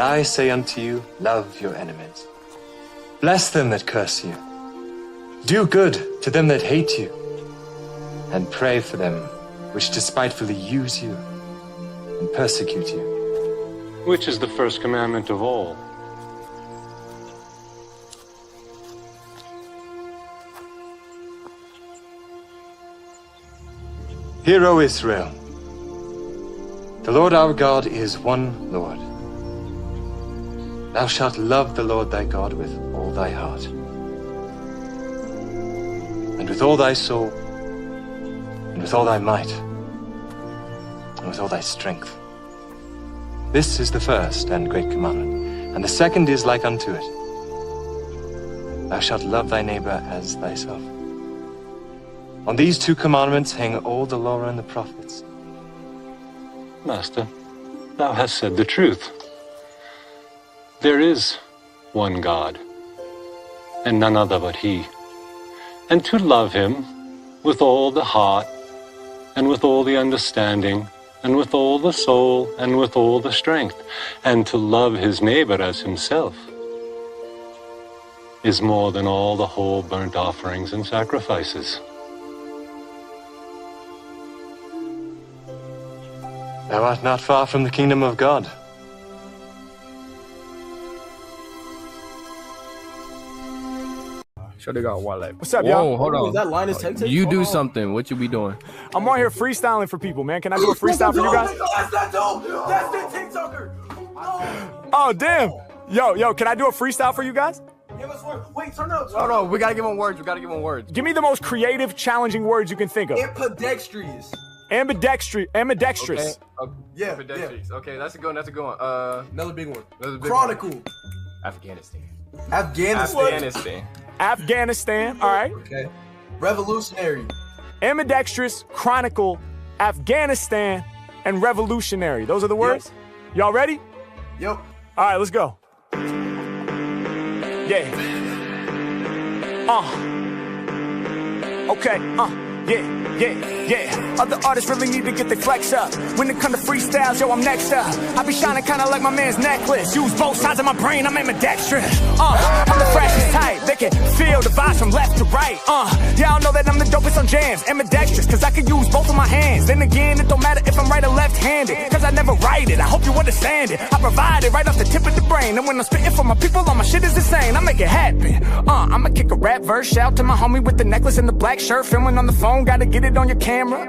I say unto you, love your enemies. Bless them that curse you. Do good to them that hate you. And pray for them which despitefully use you and persecute you. Which is the first commandment of all? Hear, O Israel, the Lord our God is one Lord. Thou shalt love the Lord thy God with all thy heart, and with all thy soul, and with all thy might, and with all thy strength. This is the first and great commandment, and the second is like unto it. Thou shalt love thy neighbor as thyself. On these two commandments hang all the law and the prophets. Master, thou hast said the truth. There is one God, and none other but He. And to love Him with all the heart, and with all the understanding, and with all the soul, and with all the strength, and to love his neighbor as himself, is more than all the whole burnt offerings and sacrifices. Thou art not far from the kingdom of God. Sure, they got wallet. What's up, y'all? Whoa, hold on. Is that Linus Tech Tech? You do something. What you be doing? I'm on here freestyling for people, man. Can I do a freestyle for you guys? That's that dude. That's the TikToker. Oh, damn. Yo, can I do a freestyle for you guys? Give us one. Wait, turn up. Hold on. We gotta give him words. We gotta give him words. Give me the most creative, challenging words you can think of. Ambidextrous. Ambidextrous. Okay. Yeah, Ambidextrous. Okay, that's a good one. That's a good one. Another big one. Another big Chronicle. one. Afghanistan. Afghanistan. All right. Okay. Revolutionary. Ambidextrous, chronicle, Afghanistan, and revolutionary. Those are the words? Y'all ready? Yep. All right, let's go. Yeah. Okay. Yeah. Other artists really need to get their flex up. When it come to freestyles, yo, I'm next up. I be shining kinda like my man's necklace. Use both sides of my brain, I'm ambidextrous. I'm the freshest type. They can feel the vibes from left to right. Y'all know that I'm the dopest on jams. Ambidextrous, cause I can use both of my hands. Then again, it don't matter if I'm right or left-handed, cause I never write it, I hope you understand it. I provide it right off the tip of the brain. And when I'm spitting for my people, all my shit is insane. I make it happen. I'ma kick a rap verse. Shout to my homie with the necklace and the black shirt. Filming on the phone, gotta get it on your camera.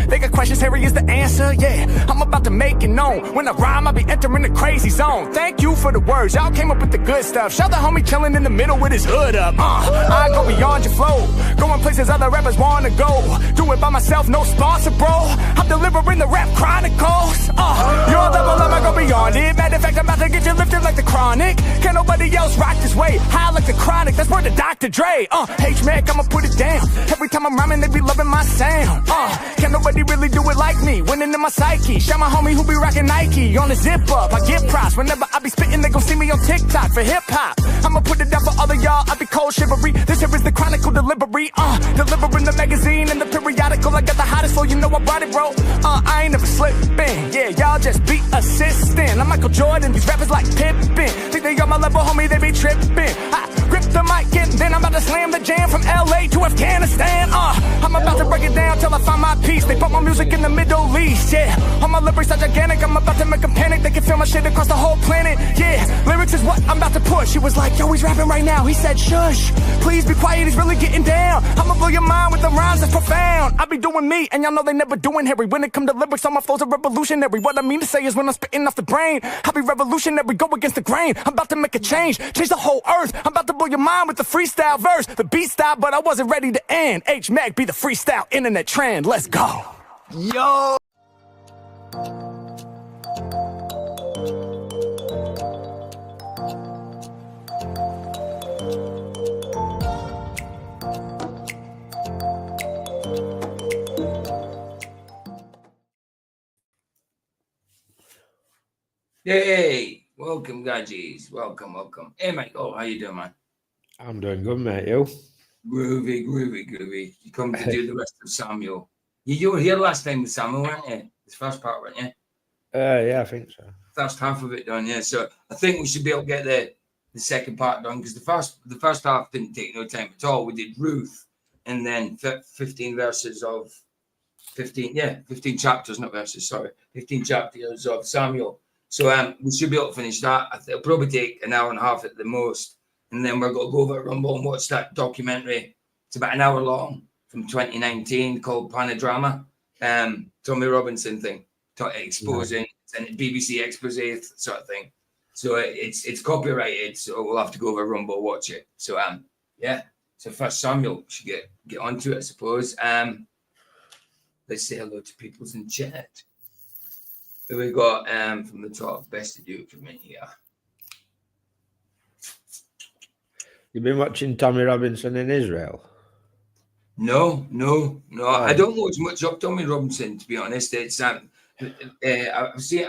They got questions, Harry is the answer. Yeah, I'm about to make it known. When I rhyme, I be entering the crazy zone. Thank you for the words, y'all came up with the good stuff. Shout the homie chilling in the middle with his hood up. I go beyond your flow, going places other rappers wanna go. Do it by myself, no sponsor, bro. I'm delivering the rap chronicles. Your level, I'ma go beyond it. Matter of fact, I'm about to get you lifted like the Chronic. Can't nobody else rock this way. High like the Chronic, that's where the Dr. Dre. H-Mac, I'ma put it down. Every time I'm rhyming, they be loving my sound. Can't nobody really do it like me. Winning in my psyche. Shout my homie who be rocking Nike on the zip up. I get props whenever I be spitting. They gon' see me on TikTok for hip hop. I'ma put it down for all of y'all. I be cold shivery. This here is the Chronicle delivery. Delivering the magazine and the periodical. I got the hottest flow, you know I brought it, bro. I ain't never slipping. Yeah, y'all just be assistant. I'm Michael Jordan. These rappers like Pippen. Think they on my level, homie. They be tripping. I grip the mic and then I'm about to slam the jam from LA to Afghanistan. I'm about to break it down till I find my peace. They put my music in the Middle East, yeah. All my lyrics are gigantic, I'm about to make them panic. They can feel my shit across the whole planet, yeah. Lyrics is what I'm about to push. He was like, yo, he's rapping right now. He said, shush, please be quiet, he's really getting down. I'ma blow your mind with the rhymes that's profound. I be doing me, and y'all know they never doing Harry. When it come to lyrics, all my flows are revolutionary. What I mean to say is when I'm spitting off the brain, I be revolutionary, go against the grain. I'm about to make a change the whole earth. I'm about to blow your mind with the freestyle verse. The beat style, but I wasn't ready to end. H-Mac be the freestyle internet trend, let's go. Yo. Hey, welcome, Gudgies. Welcome. Hey, mate. Oh, how you doing, man? I'm doing good, mate. You? Groovy. You come to do the rest of Samuel. You were here last time with Samuel, weren't you? This first part, weren't you? Yeah, I think so. first half of it done. Yeah, so I think we should be able to get the second part done, because the first half didn't take no time at all. We did Ruth, and then 15 verses of 15 chapters, not verses. Sorry, 15 chapters of Samuel. So we should be able to finish that. It'll probably take an hour and a half at the most, and then we're going to go over Rumble and watch that documentary. It's about an hour long from 2019 called Panodrama. Tommy Robinson thing, exposing and BBC expose sort of thing. So it's copyrighted, so we'll have to go over Rumble, watch it. So yeah. So first Samuel, should get onto it, I suppose. Let's say hello to people's in chat. Who we got from the top? Best to do from in here. You've been watching Tommy Robinson in Israel? No. I don't watch much of Tommy Robinson, to be honest. It's I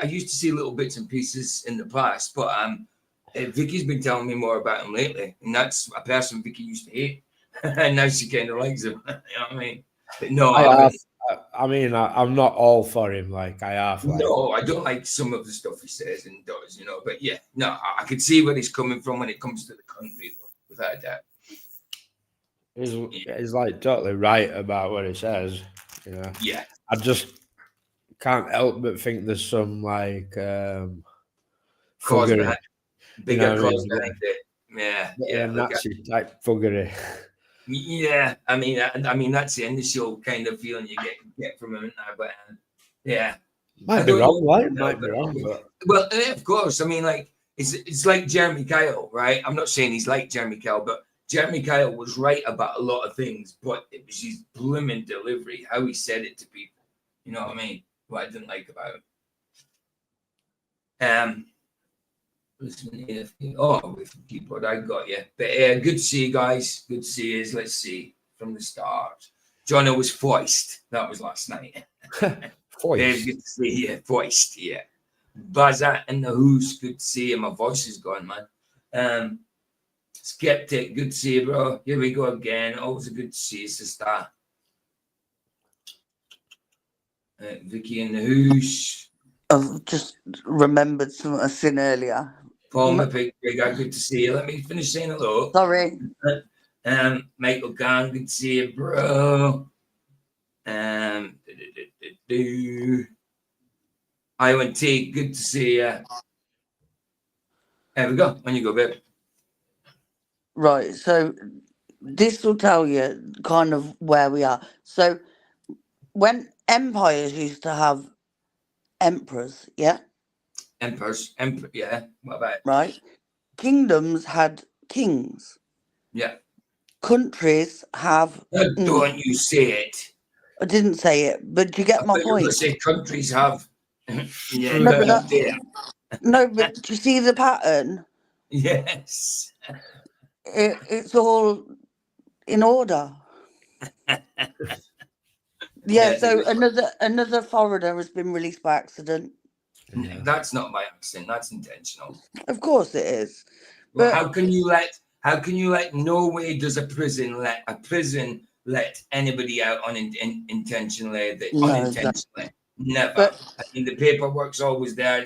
used to see little bits and pieces in the past, but Vicky's been telling me more about him lately, and that's a person Vicky used to hate, and now she kind of likes him. You know what I mean? But no, I'm not all for him. Like I have. Like, no, I don't like some of the stuff he says and does. But yeah, no, I can see where he's coming from when it comes to the country, though, without a doubt. He's like totally right about what he says. Yeah. I just can't help but think there's some like Cause fuggery, bigger cause behind it. Yeah, Nazi type fuggery. Yeah, I mean that's the initial kind of feeling you get from him now, but yeah, might be wrong, but well, of course. I mean, like it's like Jeremy Kyle, right? I'm not saying he's like Jeremy Kyle, but Jeremy Kyle was right about a lot of things, but it was his blooming delivery, how he said it to people. You know what I mean? What I didn't like about him. Listen here. Oh, with the keyboard, I got you. But good to see you guys. Good to see you. Let's see from the start. Johnny was foist. That was last night. Foist. Good to see you. Foist, yeah. Bazza and the Who's. Good to see you. My voice is gone, man. Skeptic, good to see you, bro. Here we go again. Always a good to see you, sister. Vicky and the Who's. I've just remembered something I seen earlier. Paul Mippick, good to see you. Let me finish saying hello. Sorry. Michael Kahn, good to see you, bro. Iwan T, good to see you. There we go. On you go, babe. Right, so this will tell you kind of where we are. So when empires used to have emperors, yeah? Emperors, yeah. What about it? Right. Kingdoms had kings. Yeah. Countries have... Don't you say it. I didn't say it, but do you get my point? You were going to say countries have... yeah, no, but do you see the pattern? Yes. It's all in order. Yeah, so another foreigner has been released by accident. Yeah. That's not by accident. That's intentional. Of course it is. Well, how can you let no way does a prison let anybody out unintentionally? Unintentionally. Never. I mean, the paperwork's always there.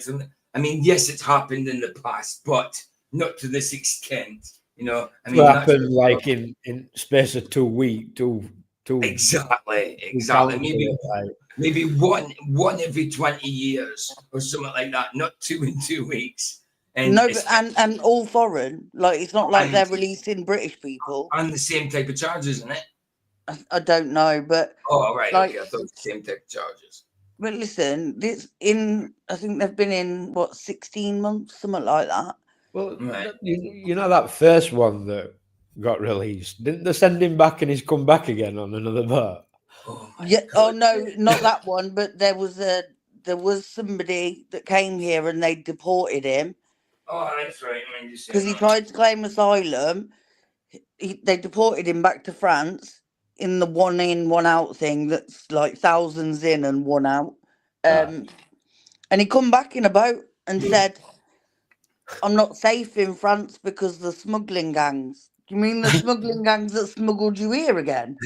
I mean, yes, it's happened in the past, but not to this extent. I mean, what happened like in space of 2 weeks, two. Exactly. Maybe one every 20 years or something like that. Not 2 in 2 weeks. And and all foreign. Like it's not like they're releasing British people. And the same type of charges, isn't it? I don't know, but right. Okay, I thought it was the same type of charges. But listen, I think they've been in 16 months, something like that. Well, you know that first one that got released, didn't they send him back and he's come back again on another boat? Oh no, not that one. But there was somebody that came here and they deported him. Oh, that's right. Because he tried to claim asylum. They deported him back to France in the 1 in, 1 out thing. That's like thousands in and 1 out. And he come back in a boat and said, "I'm not safe in France because the smuggling gangs." Do you mean the smuggling gangs that smuggled you here again?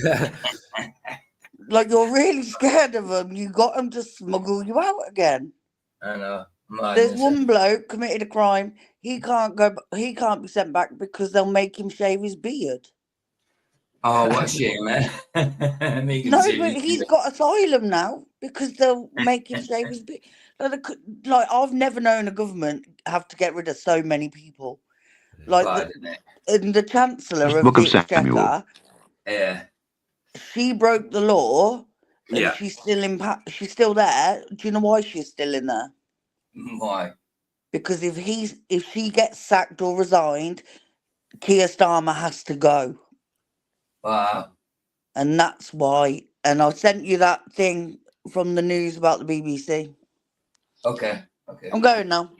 Like, you're really scared of them. You got them to smuggle you out again. I know. There's Madness. one bloke committed a crime. He can't go. He can't be sent back because they'll make him shave his beard. Oh, what a shame, man. Make him No, say but he's got asylum now because they'll make him shave his beard. Like I've never known a government have to get rid of so many people. Like bad, isn't it? and the Chancellor of Book the of Samuel. Exchequer, Yeah. she broke the law, and Yeah. she's still she's still there. Do you know why she's still in there? Why? Because if she gets sacked or resigned, Keir Starmer has to go, Wow. and that's why. And I sent you that thing from the news about the BBC. Okay. Okay. I'm going now.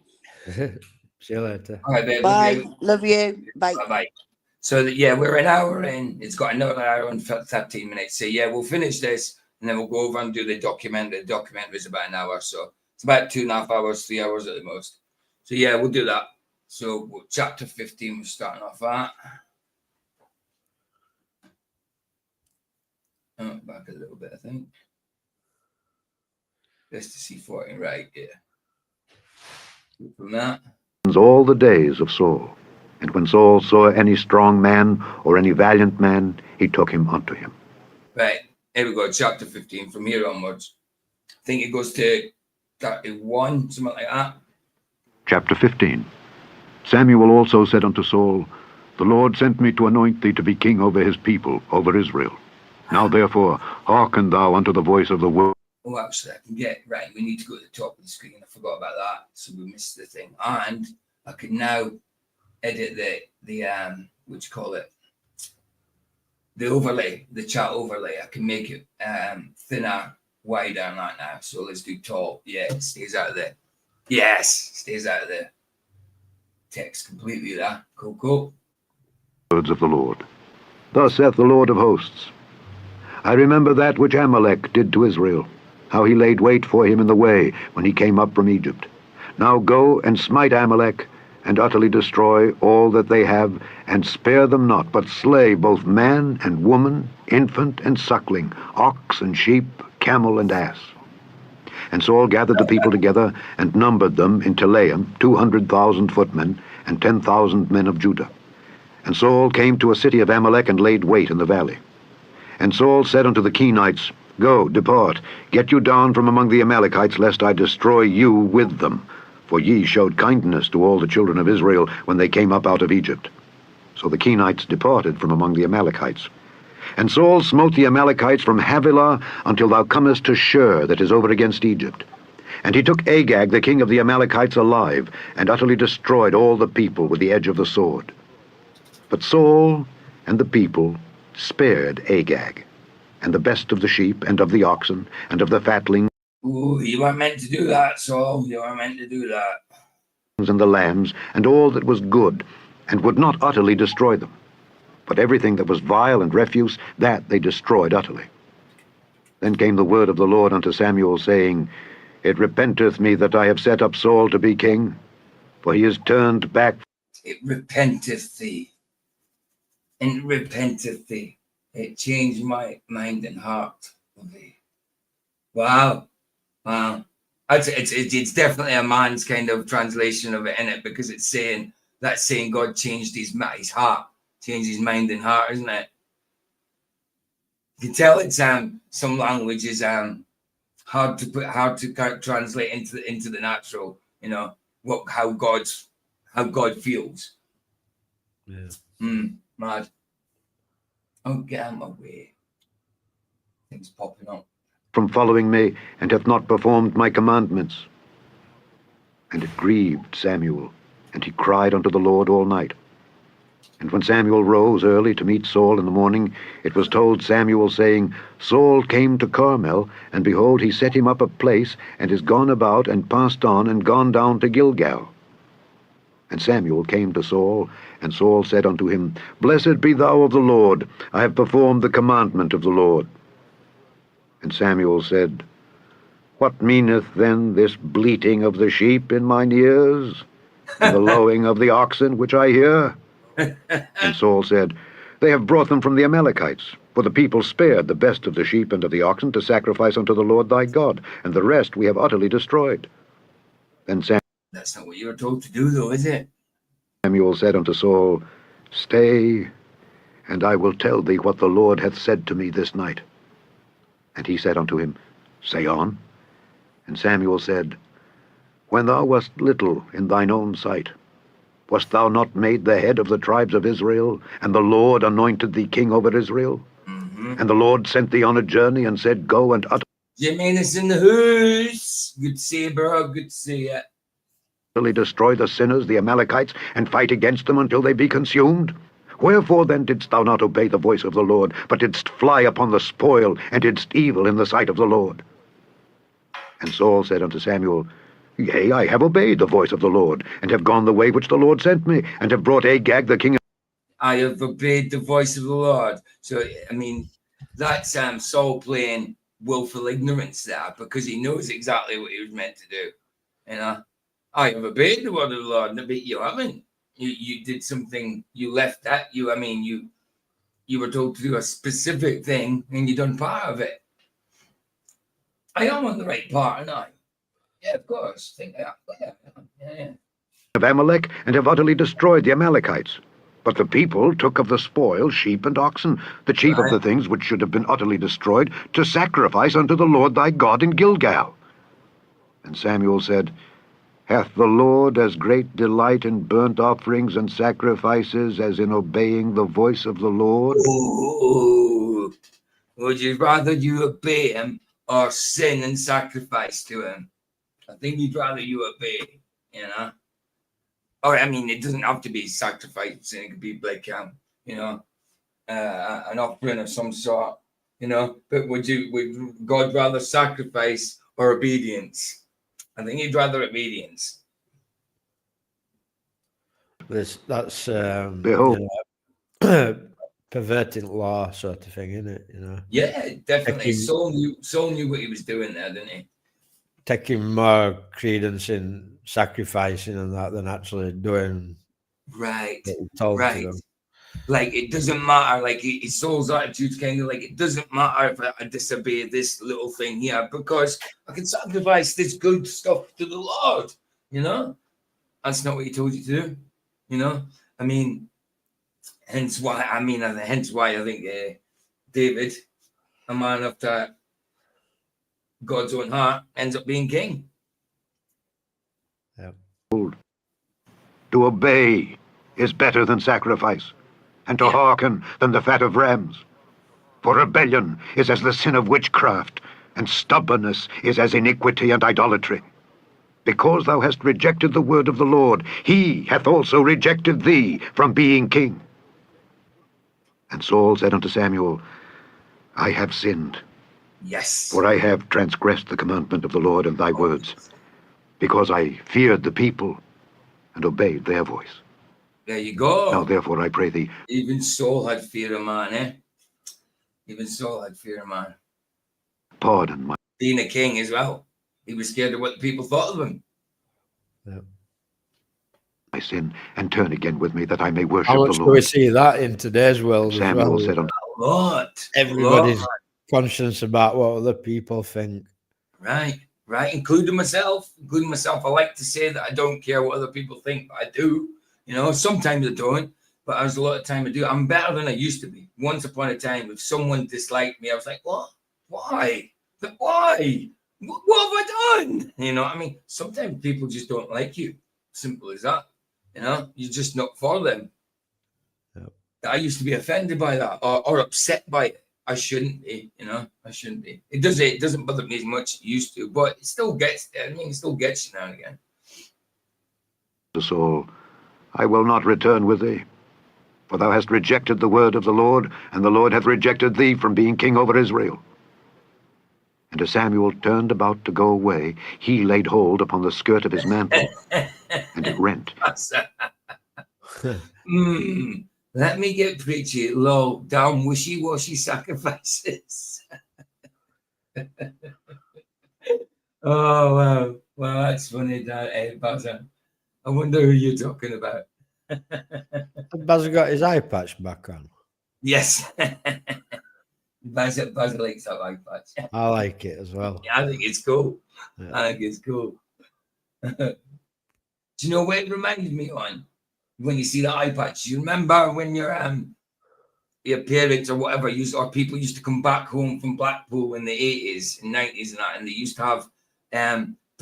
See you later. All right, babe. Bye. Love you. Bye. Bye. So yeah, we're an hour in. It's got another hour and 13 minutes. So yeah, we'll finish this and then we'll go over and do the documentary. The documentary is about an hour, so it's about 2.5 hours, 3 hours at the most. So yeah, we'll do that. So chapter 15, we're starting off at. Back a little bit, I think. Just to see 14, right? Yeah. From that. All the days of Saul. And when Saul saw any strong man or any valiant man, he took him unto him. Right, here we go, chapter 15, from here onwards. I think it goes to 31, something like that. Chapter 15. Samuel also said unto Saul, The Lord sent me to anoint thee to be king over his people, over Israel. Now therefore hearken thou unto the voice of the word. Oh, actually, I can get, right, we need to go to the top of the screen. I forgot about that, so we missed the thing. And I can now edit the what you call it? The overlay, the chat overlay. I can make it thinner, wider and that now. So let's do tall. Yeah, it stays out of there. Yes, stays out of there. Text completely there. Cool. Words of the Lord. Thus saith the Lord of hosts, I remember that which Amalek did to Israel, how he laid wait for him in the way when he came up from Egypt. Now go and smite Amalek, and utterly destroy all that they have, and spare them not, but slay both man and woman, infant and suckling, ox and sheep, camel and ass. And Saul gathered the people together, and numbered them in Telaim 200,000 footmen, and 10,000 men of Judah. And Saul came to a city of Amalek, and laid wait in the valley. And Saul said unto the Kenites, Go, depart, get you down from among the Amalekites, lest I destroy you with them. For ye showed kindness to all the children of Israel when they came up out of Egypt. So the Kenites departed from among the Amalekites. And Saul smote the Amalekites from Havilah until thou comest to Shur, that is over against Egypt. And he took Agag, the king of the Amalekites, alive, and utterly destroyed all the people with the edge of the sword. But Saul and the people spared Agag, and the best of the sheep, and of the oxen, and of the fatlings, Ooh, you weren't meant to do that, Saul. You weren't meant to do that. and the lambs, and all that was good, and would not utterly destroy them. But everything that was vile and refuse, that they destroyed utterly. Then came the word of the Lord unto Samuel, saying, It repenteth me that I have set up Saul to be king, for he is turned back. It repenteth thee. And repenteth thee. It changed my mind and heart of thee. Wow. It's definitely a man's kind of translation of it, in it, because it's saying God changed his heart, changed his mind and heart, isn't it? You can tell it's some language is hard to translate into the natural, you know, how God feels. Yeah. Mad. Oh, get out of my way. Things popping up. From following me, and hath not performed my commandments. And it grieved Samuel, and he cried unto the Lord all night. And when Samuel rose early to meet Saul in the morning, it was told Samuel, saying, Saul came to Carmel, and behold, he set him up a place, and is gone about, and passed on, and gone down to Gilgal. And Samuel came to Saul, and Saul said unto him, Blessed be thou of the Lord, I have performed the commandment of the Lord. And Samuel said, What meaneth then this bleating of the sheep in mine ears, and the lowing of the oxen which I hear? And Saul said, They have brought them from the Amalekites, for the people spared the best of the sheep and of the oxen to sacrifice unto the Lord thy God, and the rest we have utterly destroyed. Then That's not what you were told to do, though, is it? Samuel said unto Saul, Stay, and I will tell thee what the Lord hath said to me this night. And he said unto him, Say on. And Samuel said, When thou wast little in thine own sight, wast thou not made the head of the tribes of Israel, and the Lord anointed thee king over Israel? And the Lord sent thee on a journey, and said, Go and Jimenez in the house. Good to see you, bro. Good to see you. utterly destroy the sinners, the Amalekites, and fight against them until they be consumed? Wherefore then didst thou not obey the voice of the Lord, but didst fly upon the spoil, and didst evil in the sight of the Lord? And Saul said unto Samuel, Yea, I have obeyed the voice of the Lord, and have gone the way which the Lord sent me, and have brought Agag the king of... I have obeyed the voice of the Lord. So, I mean, that's Saul playing willful ignorance there, because he knows exactly what he was meant to do. You know, I have obeyed the word of the Lord, but you haven't. You did something, you left that, you were told to do a specific thing, and you done part of it. I am on the right part, aren't I? Yeah, of course. Yeah. of Amalek, and have utterly destroyed the Amalekites. But the people took of the spoil sheep and oxen, the chief of the things which should have been utterly destroyed, to sacrifice unto the Lord thy God in Gilgal. And Samuel said, Hath the Lord as great delight in burnt offerings and sacrifices as in obeying the voice of the Lord? Ooh. Would you rather you obey him or sin and sacrifice to him? I think you'd rather you obey, you know? Or, I mean, it doesn't have to be sacrifice. It could be like, an offering of some sort, you know? But would God rather sacrifice or obedience? I think he'd rather obedience. That's Behold. Perverting law sort of thing, isn't it? You know. Yeah, definitely. Saul knew what he was doing there, didn't he? Taking more credence in sacrificing and that than actually doing right. Told to them. Like, it doesn't matter. Like, his Saul's attitude's kind of like, it doesn't matter if I disobey this little thing here, because I can sacrifice this good stuff to the Lord. You know, that's not what he told you to do. You know, I mean, hence why I think David, a man after God's own heart, ends up being king. Yeah. To obey is better than sacrifice, and to hearken than the fat of rams. For rebellion is as the sin of witchcraft, and stubbornness is as iniquity and idolatry. Because thou hast rejected the word of the Lord, he hath also rejected thee from being king. And Saul said unto Samuel, I have sinned. Yes. For I have transgressed the commandment of the Lord and thy words, because I feared the people and obeyed their voice. There you go. Now therefore I pray thee. Even Saul had fear of man, eh? Even Saul had fear of man. Pardon my... Being a king as well. He was scared of what the people thought of him. Yeah. My sin, and turn again with me that I may worship How the much Lord. do we see that in today's world as Samuel well? said unto A lot. Everybody's conscious about what other people think. Right, including myself. I like to say that I don't care what other people think, but I do. You know, sometimes I don't, but there's a lot of time I do. I'm better than I used to be. Once upon a time, if someone disliked me, I was like, what? Why? But why? What have I done? You know what I mean? Sometimes people just don't like you. Simple as that. You know, you're just not for them. Yep. I used to be offended by that or upset by it. I shouldn't be, you know. I shouldn't be. It doesn't bother me as much as it used to, but it still gets there. I mean, it still gets you now and again. Saul, I will not return with thee, for thou hast rejected the word of the Lord, and the Lord hath rejected thee from being king over Israel. And as Samuel turned about to go away, he laid hold upon the skirt of his mantle, and it rent. Let me get preachy, low down, wishy-washy sacrifices. Oh, wow. Well, that's funny, Bazza. I wonder who you're talking about. Baz got his eye patch back on. Yes. Bazza likes that eye patch. I like it as well. Yeah, I think it's cool. Yeah. I think it's cool. Do you know what it reminded me on? When you see the eye patch, you remember when your parents or whatever or people used to come back home from Blackpool in the 80s and 90s and that, and they used to have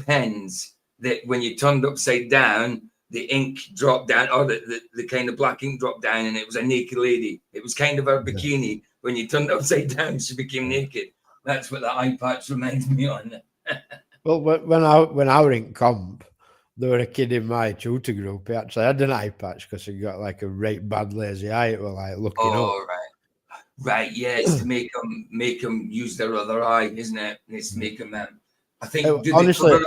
pens that when you turned upside down, the ink dropped down, or the kind of black ink dropped down, and it was a naked lady. It was kind of her bikini. When you turned upside down, she became naked. That's what the eye patch reminds me on. Well, when I were in comp, there were a kid in my tutor group. He actually had an eye patch because he got like a right bad lazy eye. It was like looking up. Oh, right, yeah. It's to make them use their other eye, isn't it? It's to make them. I think honestly,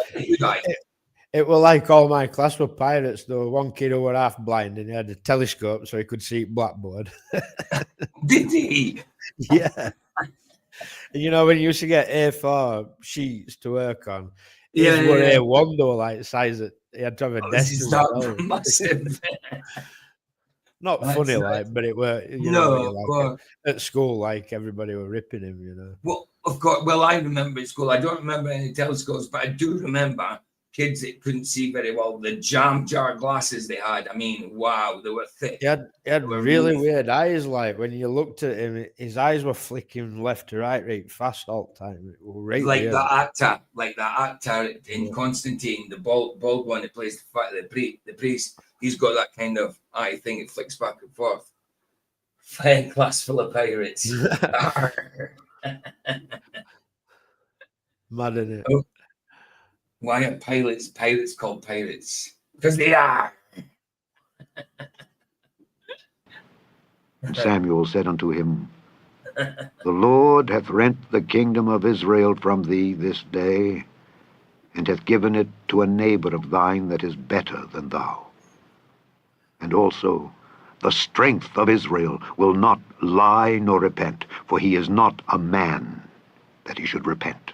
it was like all my class were pirates. There was one kid who were half blind and he had a telescope so he could see blackboard. Did he? Yeah. You know, when you used to get A4 sheets to work on, his were A1 though, like size that he had to have a desk. Massive. Not funny, like, but it were, you know, like at school, like everybody were ripping him, you know. Well, of course. Well, I remember at school. I don't remember any telescopes, but I do remember kids that couldn't see very well. The jam jar glasses they had. I mean, wow, they were thick. He had really weird eyes. Like when you looked at him, his eyes were flicking left to right fast all the time. It was right like weird. that actor in Constantine, the bald one that plays the priest. He's got that kind of eye thing. It flicks back and forth. Flying class full of pirates. Mad, isn't it? Oh. Why are pirates called pirates? Because they are. And Samuel said unto him, The Lord hath rent the kingdom of Israel from thee this day, and hath given it to a neighbor of thine that is better than thou. And also the strength of Israel will not lie nor repent, for he is not a man that he should repent.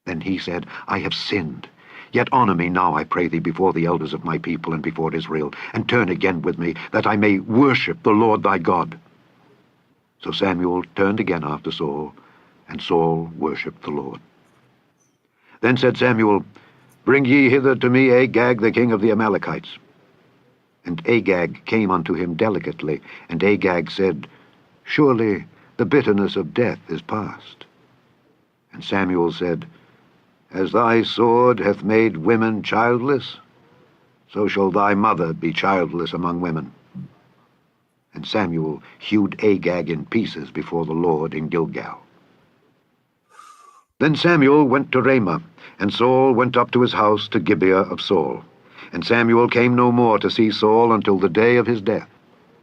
Then he said, I have sinned. Yet honor me now, I pray thee, before the elders of my people and before Israel, and turn again with me, that I may worship the Lord thy God. So Samuel turned again after Saul, and Saul worshipped the Lord. Then said Samuel, Bring ye hither to me Agag, the king of the Amalekites. And Agag came unto him delicately, and Agag said, Surely the bitterness of death is past. And Samuel said, As thy sword hath made women childless, so shall thy mother be childless among women. And Samuel hewed Agag in pieces before the Lord in Gilgal. Then Samuel went to Ramah, and Saul went up to his house to Gibeah of Saul. And Samuel came no more to see Saul until the day of his death.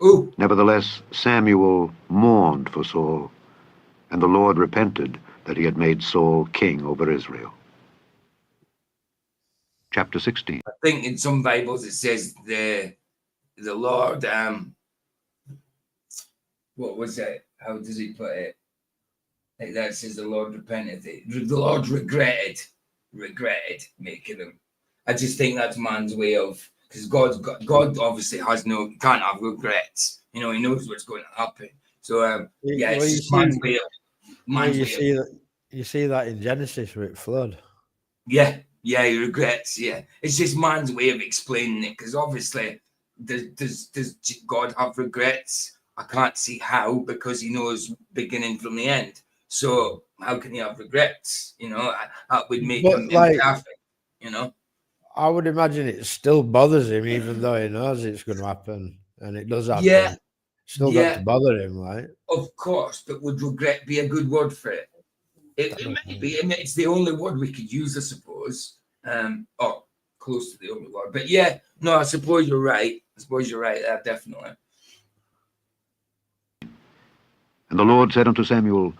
Ooh. Nevertheless, Samuel mourned for Saul, and the Lord repented that he had made Saul king over Israel. Chapter 16. I think in some Bibles it says the Lord, what was it? How does he put it? Like that says the Lord repented. The Lord regretted making him. I just think that's man's way of, because God obviously can't have regrets. You know, he knows what's going to happen. So it's just man's way of. You see that in Genesis with flood. Yeah, he regrets. Yeah, it's just man's way of explaining it, because obviously, does God have regrets? I can't see how, because he knows beginning from the end. So how can he have regrets? You know, that would make him imperfect. You know. I would imagine it still bothers him, even though he knows it's going to happen, and it does happen. Yeah, still got to bother him, right? Of course, but would regret be a good word for it? It may be. I mean, it's the only word we could use, I suppose, or close to the only word. But yeah, no, I suppose you're right. Definitely. And the Lord said unto Samuel,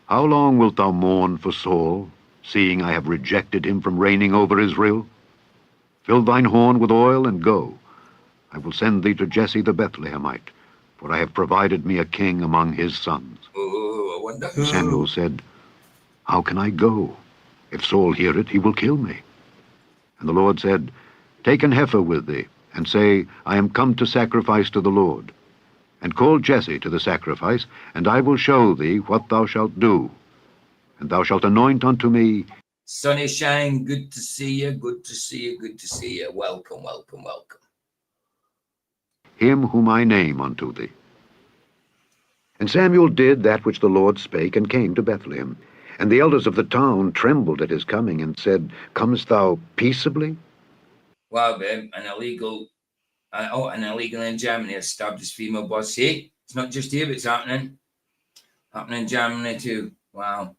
How long wilt thou mourn for Saul, seeing I have rejected him from reigning over Israel? Fill thine horn with oil, and go. I will send thee to Jesse the Bethlehemite, for I have provided me a king among his sons. Oh, wonderful. Samuel said, How can I go? If Saul hear it, he will kill me. And the Lord said, Take an heifer with thee, and say, I am come to sacrifice to the Lord. And call Jesse to the sacrifice, and I will show thee what thou shalt do. And thou shalt anoint unto me Sunny Shine, good to see you, good to see you, good to see you. Welcome, welcome, welcome. Him whom I name unto thee. And Samuel did that which the Lord spake, and came to Bethlehem. And the elders of the town trembled at his coming, and said, Comest thou peaceably? Wow, babe, an illegal in Germany has stabbed his female boss. See, it's not just here, it's happening in Germany too. Wow.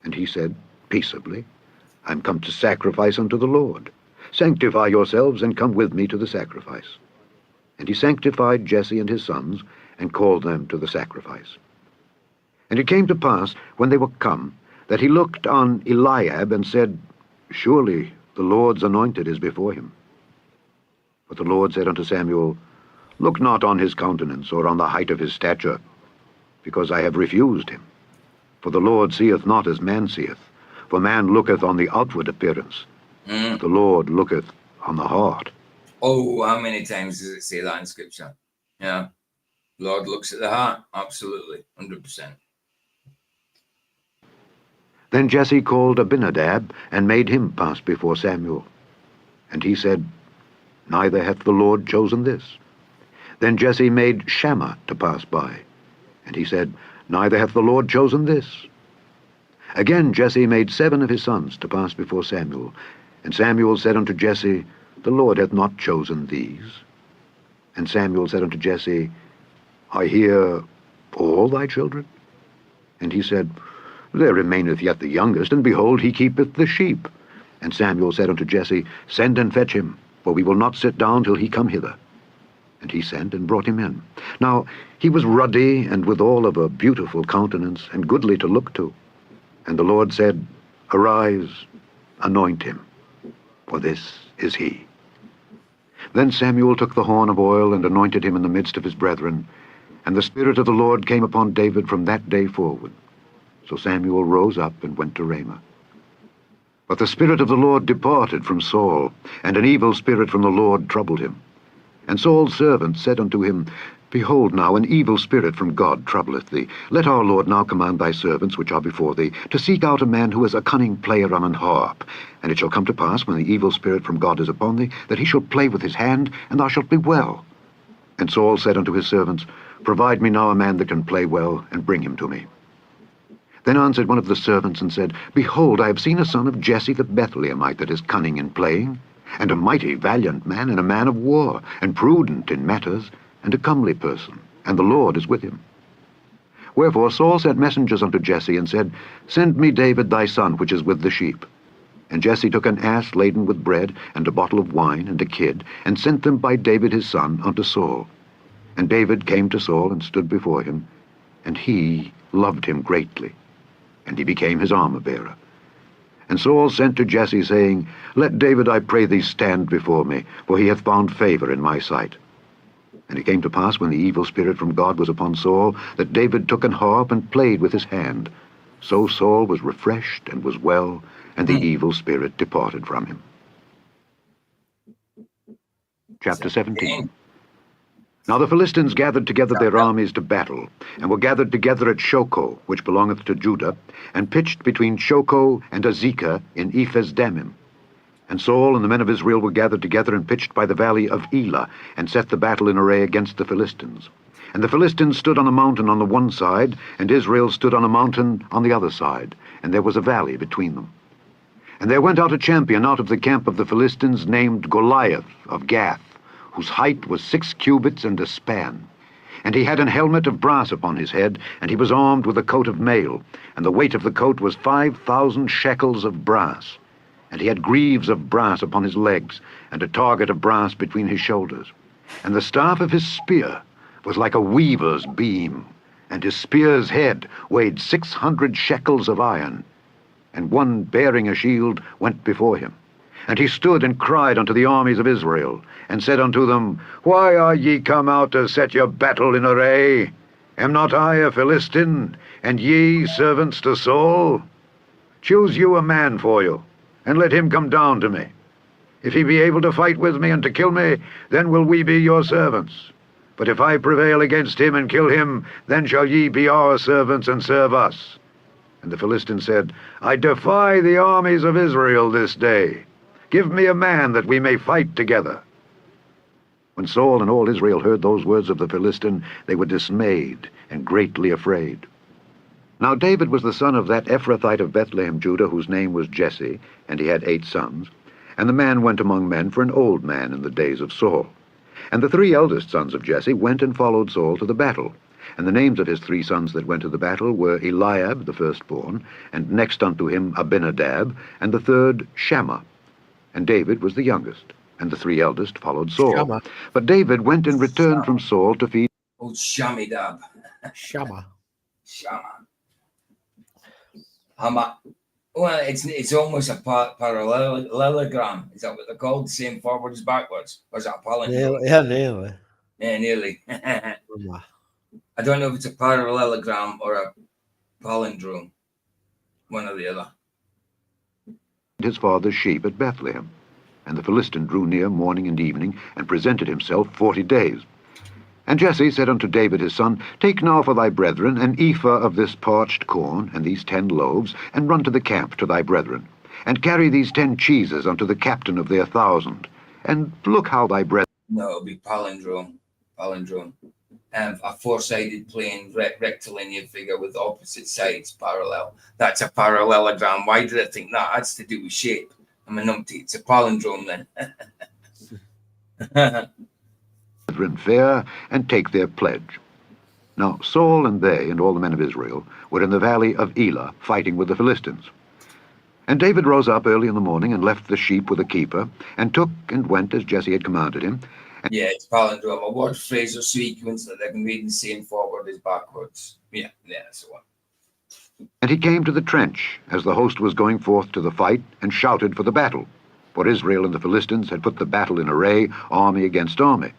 And he said, Peaceably? I'm come to sacrifice unto the Lord. Sanctify yourselves, and come with me to the sacrifice. And he sanctified Jesse and his sons, and called them to the sacrifice. And it came to pass, when they were come, that he looked on Eliab, and said, Surely the Lord's anointed is before him. But the Lord said unto Samuel, Look not on his countenance, or on the height of his stature, because I have refused him. For the Lord seeth not as man seeth, for man looketh on the outward appearance, but the Lord looketh on the heart. Oh, how many times does it say that in Scripture? Yeah. Lord looks at the heart. Absolutely. 100%. Then Jesse called Abinadab, and made him pass before Samuel. And he said, Neither hath the Lord chosen this. Then Jesse made Shammah to pass by. And he said, Neither hath the Lord chosen this. Again Jesse made 7 of his sons to pass before Samuel. And Samuel said unto Jesse, The Lord hath not chosen these. And Samuel said unto Jesse, I hear all thy children? And he said, There remaineth yet the youngest, and behold, he keepeth the sheep. And Samuel said unto Jesse, Send and fetch him, for we will not sit down till he come hither. And he sent and brought him in. Now he was ruddy, and withal of a beautiful countenance, and goodly to look to. And the Lord said, Arise, anoint him, for this is he. Then Samuel took the horn of oil, and anointed him in the midst of his brethren. And the Spirit of the Lord came upon David from that day forward. So Samuel rose up and went to Ramah. But the Spirit of the Lord departed from Saul, and an evil spirit from the Lord troubled him. And Saul's servant said unto him, Behold now, an evil spirit from God troubleth thee. Let our Lord now command thy servants which are before thee, to seek out a man who is a cunning player on an harp. And it shall come to pass, when the evil spirit from God is upon thee, that he shall play with his hand, and thou shalt be well. And Saul said unto his servants, Provide me now a man that can play well, and bring him to me. Then answered one of the servants, and said, Behold, I have seen a son of Jesse the Bethlehemite that is cunning in playing, and a mighty valiant man, and a man of war, and prudent in matters, and a comely person, and the Lord is with him. Wherefore Saul sent messengers unto Jesse, and said, Send me David thy son, which is with the sheep. And Jesse took an ass laden with bread, and a bottle of wine, and a kid, and sent them by David his son unto Saul. And David came to Saul, and stood before him, and he loved him greatly, and he became his armor-bearer. And Saul sent to Jesse, saying, Let David, I pray thee, stand before me, for he hath found favor in my sight. And it came to pass, when the evil spirit from God was upon Saul, that David took an harp and played with his hand. So Saul was refreshed and was well, and the evil spirit departed from him. Chapter 17. Now the Philistines gathered together their armies to battle, and were gathered together at Shoco, which belongeth to Judah, and pitched between Shoco and Azekah in Ephes-dammim. And Saul and the men of Israel were gathered together and pitched by the valley of Elah, and set the battle in array against the Philistines. And the Philistines stood on a mountain on the one side, and Israel stood on a mountain on the other side, and there was a valley between them. And there went out a champion out of the camp of the Philistines, named Goliath of Gath, whose height was 6 cubits and a span. And he had an helmet of brass upon his head, and he was armed with a coat of mail, and the weight of the coat was 5,000 shekels of brass. And he had greaves of brass upon his legs, and a target of brass between his shoulders. And the staff of his spear was like a weaver's beam, and his spear's head weighed 600 shekels of iron. And one bearing a shield went before him. And he stood and cried unto the armies of Israel, and said unto them, Why are ye come out to set your battle in array? Am not I a Philistine, and ye servants to Saul? Choose you a man for you, and let him come down to me. If he be able to fight with me and to kill me, then will we be your servants. But if I prevail against him and kill him, then shall ye be our servants and serve us. And the Philistine said, I defy the armies of Israel this day. Give me a man that we may fight together. When Saul and all Israel heard those words of the Philistine, they were dismayed and greatly afraid. Now David was the son of that Ephrathite of Bethlehem, Judah, whose name was Jesse, and he had 8 sons. And the man went among men for an old man in the days of Saul. And the 3 eldest sons of Jesse went and followed Saul to the battle. And the names of his 3 sons that went to the battle were Eliab, the firstborn, and next unto him Abinadab, and the third Shammah. And David was the youngest, and the 3 eldest followed Saul. Shammah. But David went and returned from Saul to feed. Old Shamidab. Shammah. Shammah. Well, it's almost a parallelogram. Is that what they're called? Same forwards, backwards? Or is that a palindrome? Yeah, nearly. Yeah, nearly. Shammah. I don't know if it's a parallelogram or a palindrome. One or the other. His father's sheep at Bethlehem. And the Philistine drew near morning and evening, and presented himself 40 days. And Jesse said unto David his son, Take now for thy brethren an ephah of this parched corn, and these 10 loaves, and run to the camp to thy brethren. And carry these 10 cheeses unto the captain of their 1,000. And look how thy brethren... No, it'll be palindrome. Palindrome. A 4-sided plane rectilinear figure with opposite sides parallel. That's a parallelogram. Why did I think that? That's to do with shape. I'm a numpty. It's a palindrome then. fair, and take their pledge. Now Saul and they and all the men of Israel were in the valley of Elah, fighting with the Philistines. And David rose up early in the morning and left the sheep with a keeper, and took and went as Jesse had commanded him. Yeah, it's palindrome, a word, phrase, or sequence that they can read in the same forward as backwards. Yeah, that's the one. And he came to the trench as the host was going forth to the fight, and shouted for the battle. For Israel and the Philistines had put the battle in array, army against army.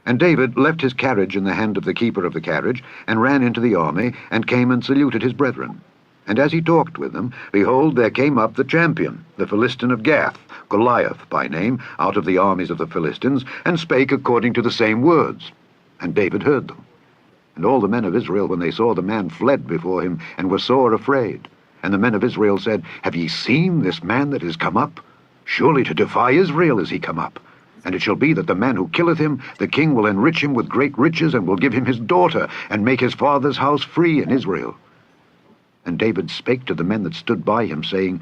And David left his carriage in the hand of the keeper of the carriage, and ran into the army, and came and saluted his brethren. And as he talked with them, behold, there came up the champion, the Philistine of Gath, Goliath by name, out of the armies of the Philistines, and spake according to the same words. And David heard them. And all the men of Israel, when they saw the man, fled before him, and were sore afraid. And the men of Israel said, Have ye seen this man that is come up? Surely to defy Israel is he come up. And it shall be that the man who killeth him, the king will enrich him with great riches, and will give him his daughter, and make his father's house free in Israel. And David spake to the men that stood by him, saying,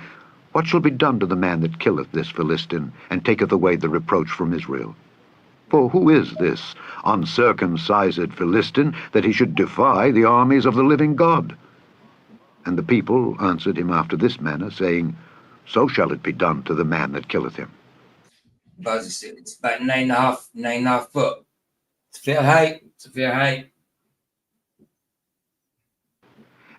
What shall be done to the man that killeth this Philistine, and taketh away the reproach from Israel? For who is this uncircumcised Philistine, that he should defy the armies of the living God? And the people answered him after this manner, saying, So shall it be done to the man that killeth him. Buzz, it's about 9.5 foot. It's a fair height. It's a fair height.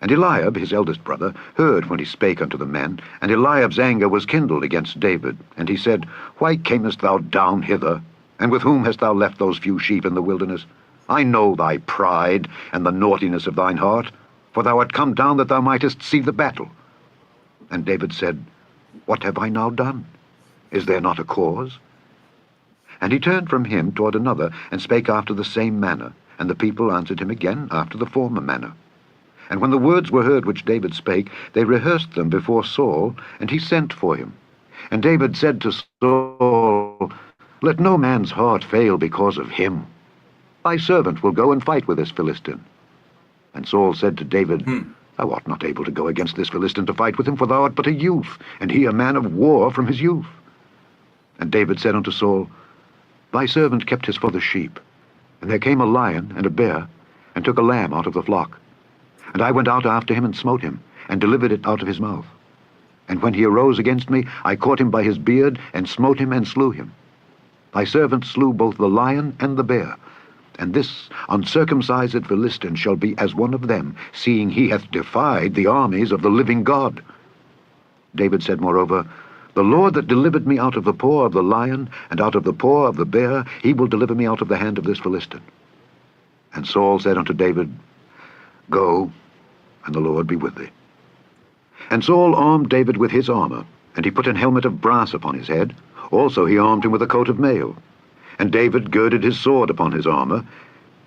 And Eliab, his eldest brother, heard when he spake unto the men, and Eliab's anger was kindled against David. And he said, Why camest thou down hither? And with whom hast thou left those few sheep in the wilderness? I know thy pride, and the naughtiness of thine heart, for thou art come down that thou mightest see the battle. And David said, What have I now done? Is there not a cause? And he turned from him toward another, and spake after the same manner. And the people answered him again after the former manner. And when the words were heard which David spake, they rehearsed them before Saul, and he sent for him. And David said to Saul, Let no man's heart fail because of him. Thy servant will go and fight with this Philistine. And Saul said to David, Thou art not able to go against this Philistine to fight with him, for thou art but a youth, and he a man of war from his youth. And David said unto Saul, Thy servant kept his father's sheep. And there came a lion and a bear, and took a lamb out of the flock. And I went out after him and smote him, and delivered it out of his mouth. And when he arose against me, I caught him by his beard, and smote him and slew him. Thy servant slew both the lion and the bear. And this uncircumcised Philistine shall be as one of them, seeing he hath defied the armies of the living God. David said moreover, The Lord that delivered me out of the paw of the lion, and out of the paw of the bear, he will deliver me out of the hand of this Philistine. And Saul said unto David, Go, and the Lord be with thee. And Saul armed David with his armor, and he put an helmet of brass upon his head. Also he armed him with a coat of mail. And David girded his sword upon his armor,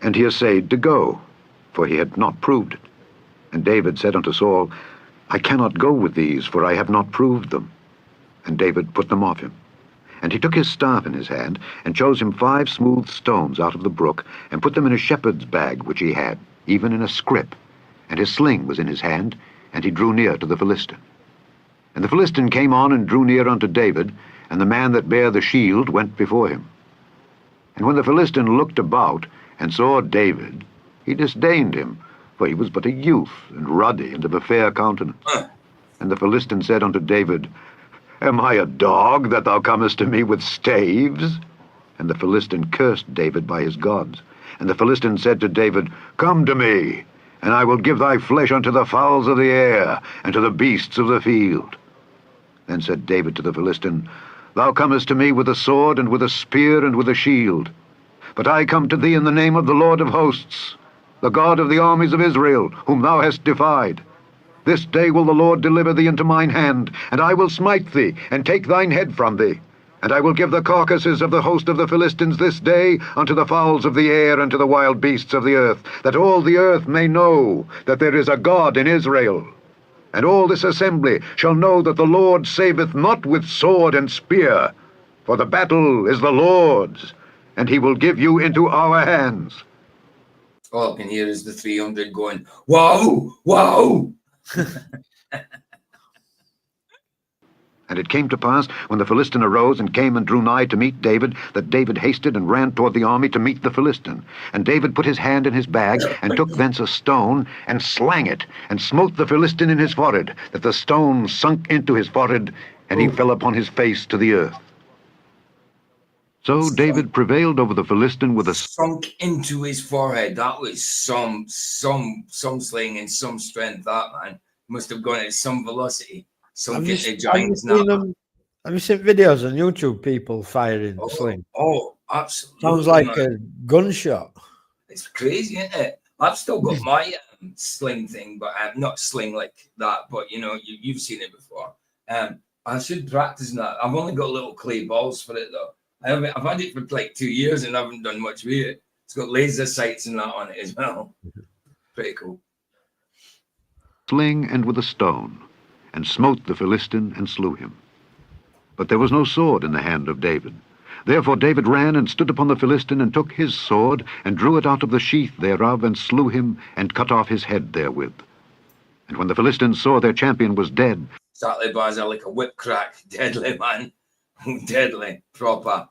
and he essayed to go, for he had not proved it. And David said unto Saul, I cannot go with these, for I have not proved them. And David put them off him. And he took his staff in his hand, and chose him 5 smooth stones out of the brook, and put them in a shepherd's bag which he had, even in a scrip. And his sling was in his hand, and he drew near to the Philistine. And the Philistine came on and drew near unto David, and the man that bare the shield went before him. And when the Philistine looked about, and saw David, he disdained him, for he was but a youth, and ruddy, and of a fair countenance. And the Philistine said unto David, Am I a dog, that thou comest to me with staves? And the Philistine cursed David by his gods. And the Philistine said to David, Come to me, and I will give thy flesh unto the fowls of the air, and to the beasts of the field. Then said David to the Philistine, Thou comest to me with a sword, and with a spear, and with a shield. But I come to thee in the name of the Lord of hosts, the God of the armies of Israel, whom thou hast defied. This day will the Lord deliver thee into mine hand, and I will smite thee, and take thine head from thee. And I will give the carcasses of the host of the Philistines this day unto the fowls of the air, and to the wild beasts of the earth, that all the earth may know that there is a God in Israel. And all this assembly shall know that the Lord saveth not with sword and spear, for the battle is the Lord's, and he will give you into our hands. All I can hear is the 300 going, Wow, wow. And it came to pass, when the Philistine arose and came and drew nigh to meet David, that David hasted and ran toward the army to meet the Philistine. And David put his hand in his bag, and took thence a stone, and slang it, and smote the Philistine in his forehead, that the stone sunk into his forehead, and he fell upon his face to the earth. So David prevailed over the Philistine with a... Sunk into his forehead. That was some sling and some strength, that man. Must have gone at some velocity. Sunk into giants now. Have you seen videos on YouTube, people firing sling? Oh, absolutely. Sounds like a gunshot. It's crazy, isn't it? I've still got my sling thing, but not sling like that, but you know, you've seen it before. I should practice that. I've only got little clay balls for it though. I've had it for like 2 years and I haven't done much with it. It's got laser sights and that on it as well. Pretty cool. Sling and with a stone, and smote the Philistine and slew him. But there was no sword in the hand of David. Therefore David ran and stood upon the Philistine, and took his sword, and drew it out of the sheath thereof, and slew him, and cut off his head therewith. And when the Philistines saw their champion was dead... Exactly, Basil, like a whip crack. Deadly, man. Deadly. Proper.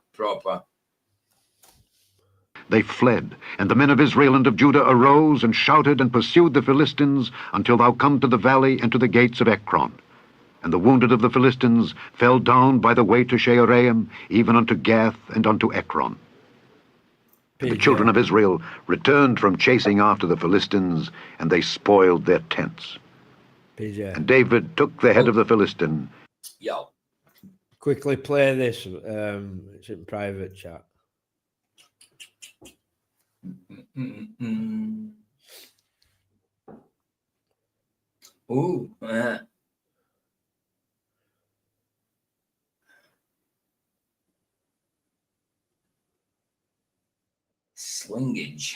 They fled, and the men of Israel and of Judah arose, and shouted, and pursued the Philistines, until thou come to the valley and to the gates of Ekron. And the wounded of the Philistines fell down by the way to Shearaim, even unto Gath and unto Ekron. And the children of Israel returned from chasing after the Philistines, and they spoiled their tents. And David took the head of the Philistine. Yo. Quickly play this. It's in private chat. Ooh. Slingage.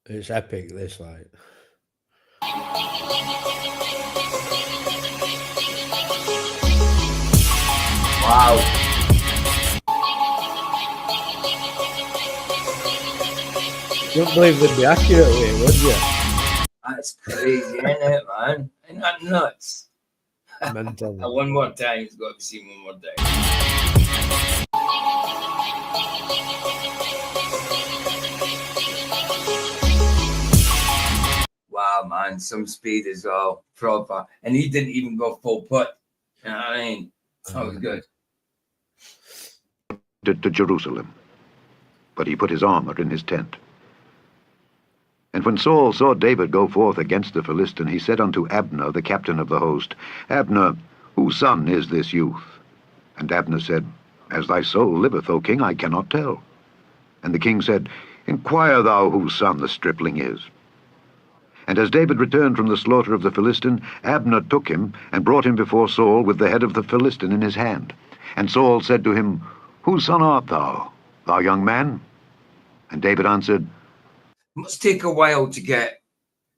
It's epic, this, like. Wow. You don't believe they'd be accurate with it, would you? That's crazy, isn't it, man? Ain't that nuts? Mental. One more time. It's got to be seen one more time. Wow, man. Some speed as well. Proper. And he didn't even go full put. You know what I mean? That was good. To Jerusalem, but he put his armor in his tent. And when Saul saw David go forth against the Philistine, he said unto Abner, the captain of the host, Abner, whose son is this youth? And Abner said, As thy soul liveth, O king, I cannot tell. And the king said, Inquire thou whose son the stripling is. And as David returned from the slaughter of the Philistine, Abner took him, and brought him before Saul with the head of the Philistine in his hand. And Saul said to him, Whose son art thou, thou young man? And David answered, must take a while to get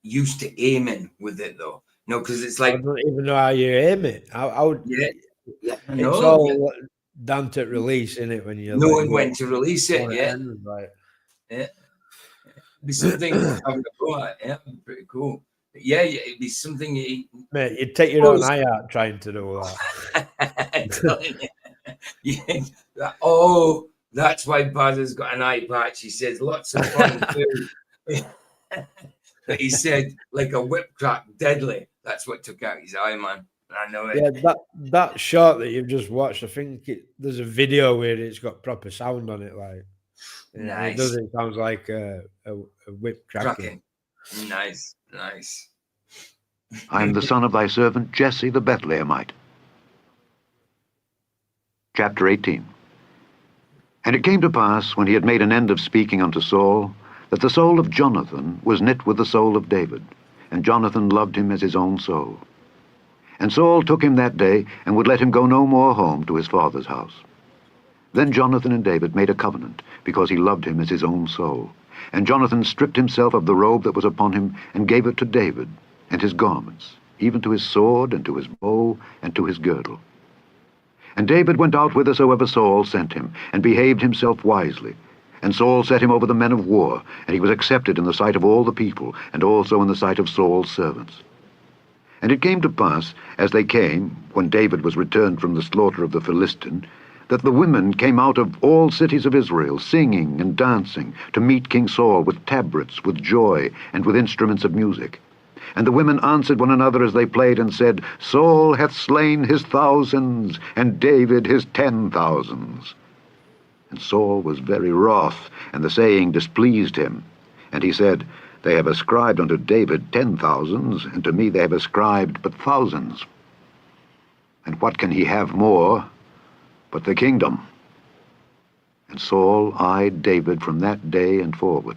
used to aiming with it, though. No, because it's I like, don't even know how you aim it. I would. yeah, I It's know. all down to release, isn't it? When you're Knowing when to release it, on yeah. end, like. Yeah. Be something having a go at, yeah, pretty cool. But yeah, it'd be something Mate, you'd take your own eye out trying to do that. Yeah. Oh, that's why Baz has got an eye patch. He says lots of fun too. But he said like a whip crack, deadly. That's what took out his eye, man. I know it. Yeah, that shot that you've just watched, I think there's a video where it's got proper sound on it. Like, nice. It does. It sounds like a whip cracking. Nice. I am the son of thy servant Jesse the Bethlehemite. Chapter 18. And it came to pass, when he had made an end of speaking unto Saul, that the soul of Jonathan was knit with the soul of David, and Jonathan loved him as his own soul. And Saul took him that day, and would let him go no more home to his father's house. Then Jonathan and David made a covenant, because he loved him as his own soul. And Jonathan stripped himself of the robe that was upon him, and gave it to David, and his garments, even to his sword, and to his bow, and to his girdle. And David went out whithersoever Saul sent him, and behaved himself wisely. And Saul set him over the men of war, and he was accepted in the sight of all the people, and also in the sight of Saul's servants. And it came to pass, as they came, when David was returned from the slaughter of the Philistine, that the women came out of all cities of Israel, singing and dancing, to meet King Saul with tabrets, with joy, and with instruments of music. And the women answered one another as they played, and said, Saul hath slain his thousands, and David his 10,000s. And Saul was very wroth, and the saying displeased him. And he said, They have ascribed unto David 10,000s, and to me they have ascribed but thousands. And what can he have more but the kingdom? And Saul eyed David from that day and forward.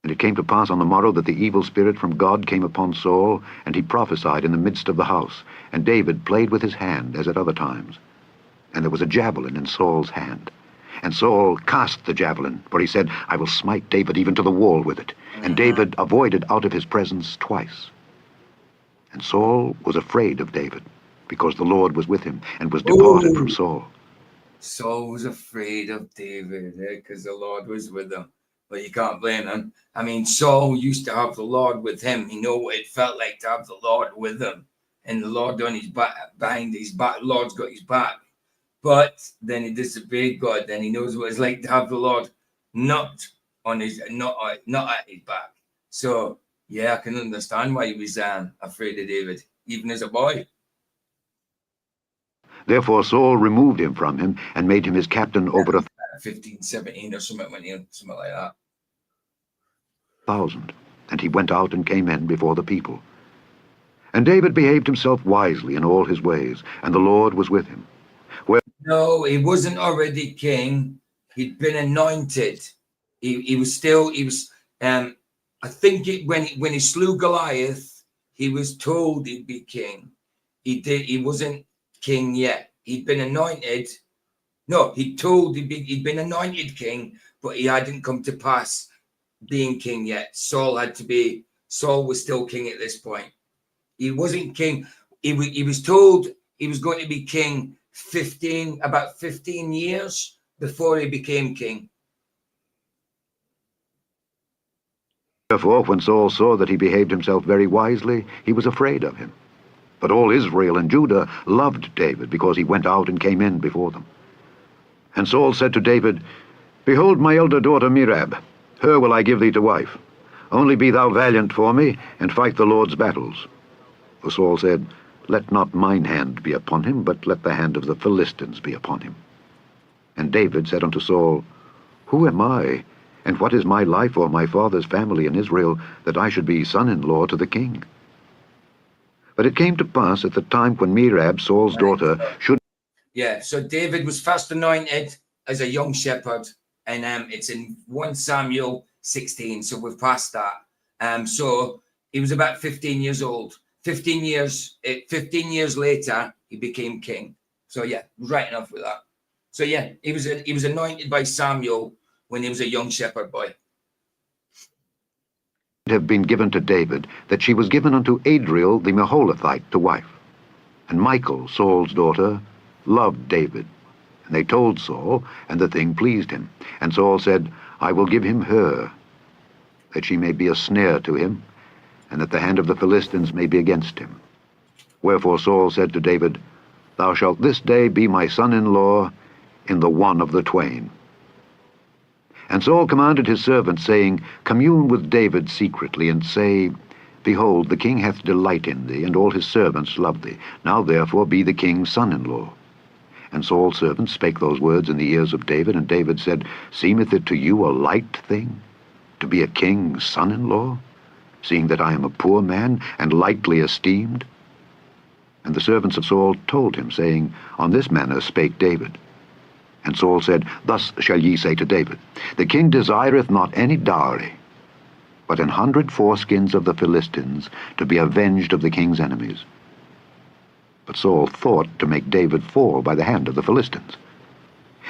And it came to pass on the morrow that the evil spirit from God came upon Saul, and he prophesied in the midst of the house. And David played with his hand, as at other times. And there was a javelin in Saul's hand. And Saul cast the javelin, for he said, I will smite David even to the wall with it. And David avoided out of his presence twice. And Saul was afraid of David, because the Lord was with him, and was departed from Saul. Saul was afraid of David, because the Lord was with him. But you can't blame him. I mean, Saul used to have the Lord with him. He knew what it felt like to have the Lord with him. And the Lord on his back, behind his back, the Lord's got his back. But then he disobeyed God. Then he knows what it's like to have the Lord not at his back. So yeah, I can understand why he was afraid of David, even as a boy. Therefore Saul removed him from him, and made him his captain over 15, 17 or something, something like that. 1,000. And he went out and came in before the people. And David behaved himself wisely in all his ways, and the Lord was with him. No, he wasn't already king. He'd been anointed. He was. I think when he slew Goliath, he was told he'd be king. He wasn't king yet. He'd been anointed. No, he'd been anointed king, but he hadn't come to pass being king yet. Saul was still king at this point. He wasn't king. He was told he was going to be king about 15 years before he became king. Therefore, when Saul saw that he behaved himself very wisely, he was afraid of him. But all Israel and Judah loved David, because he went out and came in before them. And Saul said to David, Behold my elder daughter Merab, her will I give thee to wife. Only be thou valiant for me, and fight the Lord's battles. For Saul said, Let not mine hand be upon him, but let the hand of the Philistines be upon him. And David said unto Saul, Who am I, and what is my life or my father's family in Israel, that I should be son-in-law to the king? But it came to pass at the time when Merab, Saul's daughter, should... Yeah, so David was first anointed as a young shepherd, and it's in 1 Samuel 16, so we've passed that. So he was about 15 years old. 15 years later, he became king. So yeah, right enough with that. So yeah, he was anointed by Samuel when he was a young shepherd boy. have been given to David, that she was given unto Adriel the Meholathite to wife. And Michal, Saul's daughter, loved David. And they told Saul, and the thing pleased him. And Saul said, I will give him her, that she may be a snare to him, and that the hand of the Philistines may be against him. Wherefore Saul said to David, Thou shalt this day be my son-in-law in the one of the twain. And Saul commanded his servants, saying, Commune with David secretly, and say, Behold, the king hath delight in thee, and all his servants love thee. Now therefore be the king's son-in-law. And Saul's servants spake those words in the ears of David, and David said, Seemeth it to you a light thing, to be a king's son-in-law, seeing that I am a poor man, and lightly esteemed? And the servants of Saul told him, saying, On this manner spake David. And Saul said, Thus shall ye say to David, The king desireth not any dowry, but 100 foreskins of the Philistines, to be avenged of the king's enemies. But Saul thought to make David fall by the hand of the Philistines.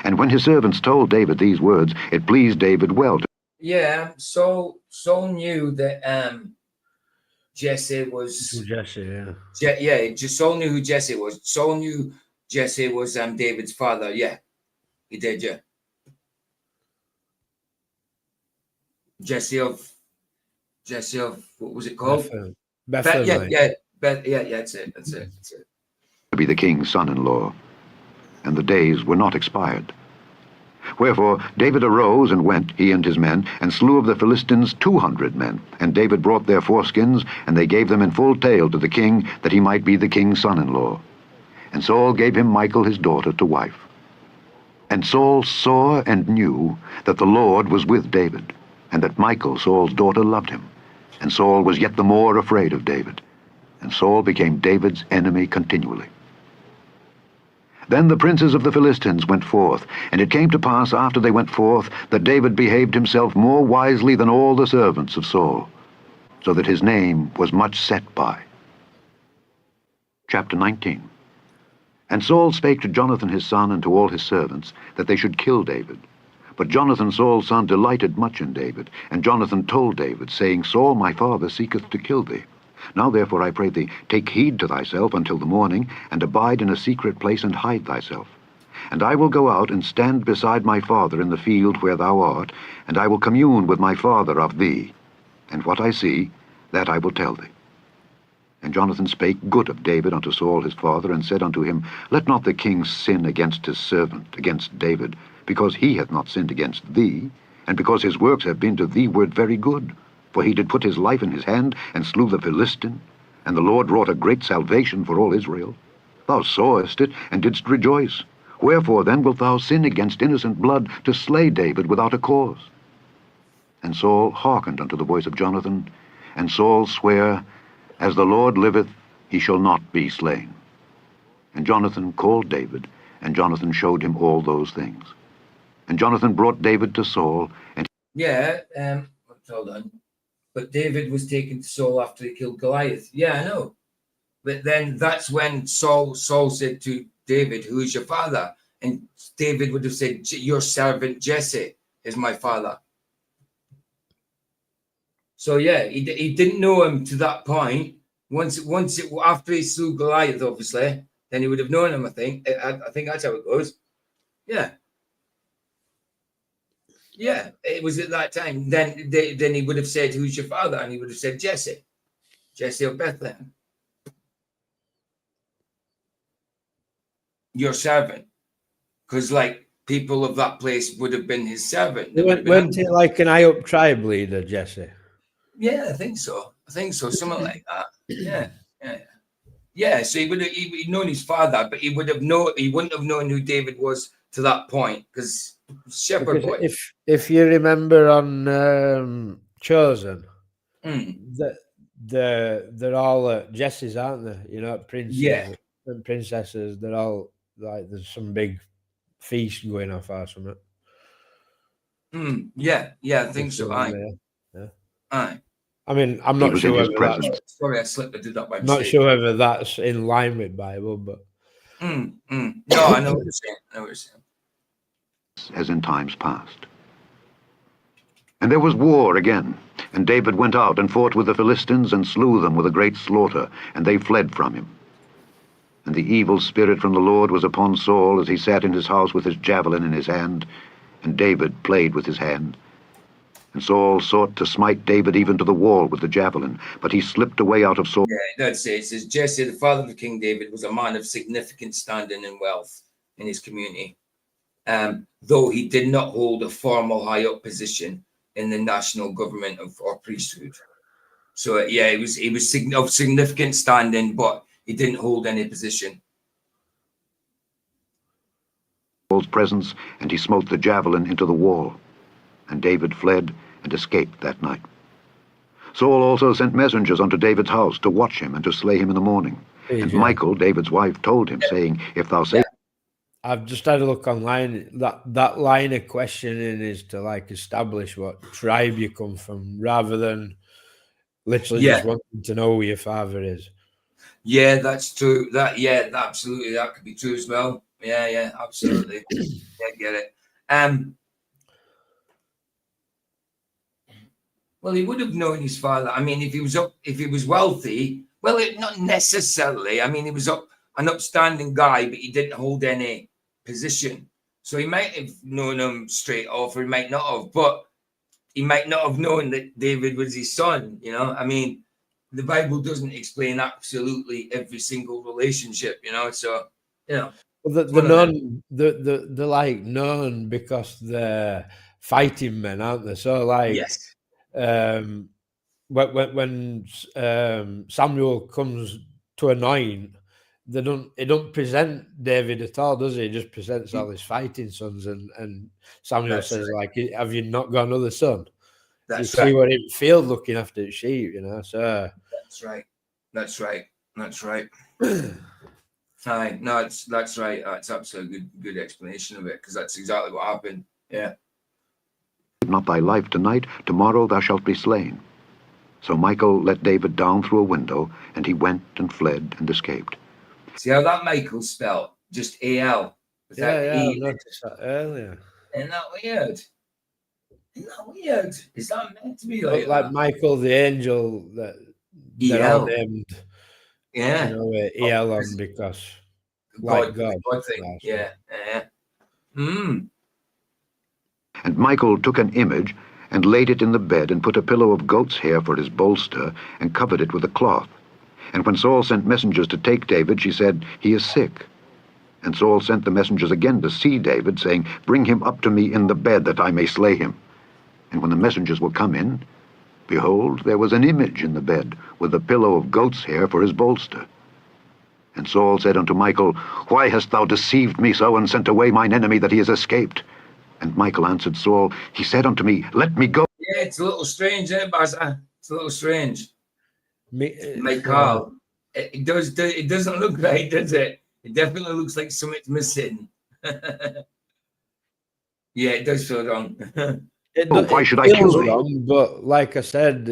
And when his servants told David these words, it pleased David well to... Yeah, Saul knew that Jesse was... Jesse, yeah. Saul knew who Jesse was. Saul knew Jesse was David's father, yeah. He did, yeah. Jesse of what was it called? Bethlehem. Yeah, that's it. to be the king's son-in-law, and the days were not expired. Wherefore David arose and went, he and his men, and slew of the Philistines 200 men. And David brought their foreskins, and they gave them in full tale to the king, that he might be the king's son-in-law. And Saul gave him Michal his daughter to wife. And Saul saw and knew that the Lord was with David, and that Michal, Saul's daughter, loved him. And Saul was yet the more afraid of David. And Saul became David's enemy continually. Then the princes of the Philistines went forth, and it came to pass after they went forth that David behaved himself more wisely than all the servants of Saul, so that his name was much set by. Chapter 19. And Saul spake to Jonathan his son and to all his servants, that they should kill David. But Jonathan Saul's son delighted much in David, and Jonathan told David, saying, Saul my father seeketh to kill thee. Now therefore I pray thee, take heed to thyself until the morning, and abide in a secret place, and hide thyself. And I will go out and stand beside my father in the field where thou art, and I will commune with my father of thee. And what I see, that I will tell thee. And Jonathan spake good of David unto Saul his father, and said unto him, Let not the king sin against his servant, against David, because he hath not sinned against thee, and because his works have been to thee word very good. For he did put his life in his hand, and slew the Philistine, and the Lord wrought a great salvation for all Israel. Thou sawest it, and didst rejoice. Wherefore then wilt thou sin against innocent blood, to slay David without a cause? And Saul hearkened unto the voice of Jonathan, and Saul sware, As the Lord liveth, he shall not be slain. And Jonathan called David, and Jonathan showed him all those things. And Jonathan brought David to Saul, and... Yeah, hold on. But David was taken to Saul after he killed Goliath. Yeah, I know. But then that's when Saul said to David, Who is your father? And David would have said, Your servant Jesse is my father. So yeah, he didn't know him to that point. After he slew Goliath, obviously, then he would have known him. I think that's how it goes. Yeah. Yeah, it was at that time. Then he would have said, Who's your father? And he would have said, Jesse of Bethlehem. Your servant. Because, like, people of that place would have been his servant. Weren't he like an high-up tribe leader, Jesse? Yeah, I think so. Something like that. Yeah, so he'd known his father, but he wouldn't have known who David was to that point, because shepherd boy. If you remember on Chosen, they're all Jesses, aren't they? You know, princes and princesses. They're all like, there's some big feast going off or something. Yeah, I think so. Aye. I mean, I'm not sure whether that's... Sorry, I slipped. I did that by mistake. Not sure whether that's in line with Bible, but... No, I know what you're saying. I know what you're saying. As in times past. And there was war again, and David went out and fought with the Philistines and slew them with a great slaughter, and they fled from him. And the evil spirit from the Lord was upon Saul as he sat in his house with his javelin in his hand, and David played with his hand. And Saul sought to smite David even to the wall with the javelin, but he slipped away out of Saul. Yeah, that's it. It says Jesse, the father of King David, was a man of significant standing and wealth in his community, though he did not hold a formal high-up position in the national government or priesthood. So yeah, he was of significant standing, but he didn't hold any position. Saul's presence, and he smote the javelin into the wall. And David fled and escaped that night. Saul also sent messengers unto David's house to watch him and to slay him in the morning. And Michal, David's wife, told him, saying, If thou say... I've just had a look online. That line of questioning is to like establish what tribe you come from, rather than literally just wanting to know who your father is. Yeah, that's true. Absolutely, that could be true as well. Yeah, absolutely. I get it. Well, he would have known his father. I mean, if he was wealthy, well, not necessarily. I mean, he was an upstanding guy, but he didn't hold any position. So he might have known him straight off, or he might not have. But he might not have known that David was his son. You know, I mean, the Bible doesn't explain absolutely every single relationship. You know, so Well, they're like known because they're fighting men, aren't they? So like, yes. When Samuel comes to anoint, he don't present David at all, does he? He just presents all his fighting sons, and Samuel says, like, have you not got another son? That's you see what it feels looking after the sheep, you know. So that's right. Aye, no, that's right. That's absolutely good explanation of it, because that's exactly what happened. Yeah. Not thy life tonight, tomorrow thou shalt be slain. So Michal let David down through a window, and he went and fled and escaped. See how that Michael's spelled? Just A-L. I noticed that earlier. Isn't that weird? Is that meant to be like Michael the angel that they're all named? Yeah. You know, E-L on because like God thing. Yeah. And Michal took an image and laid it in the bed, and put a pillow of goat's hair for his bolster, and covered it with a cloth. And when Saul sent messengers to take David, she said, He is sick. And Saul sent the messengers again to see David, saying, Bring him up to me in the bed, that I may slay him. And when the messengers were come in, behold, there was an image in the bed, with a pillow of goat's hair for his bolster. And Saul said unto Michal, Why hast thou deceived me so, and sent away mine enemy, that he is escaped? And Michal answered Saul, He said unto me, Let me go. Yeah, it's a little strange, isn't it, Baza? It's a little strange. Michal. It doesn't look right, does it? It definitely looks like something's missing. Yeah, it does feel wrong. Why should I kill thee? Wrong, but like I said,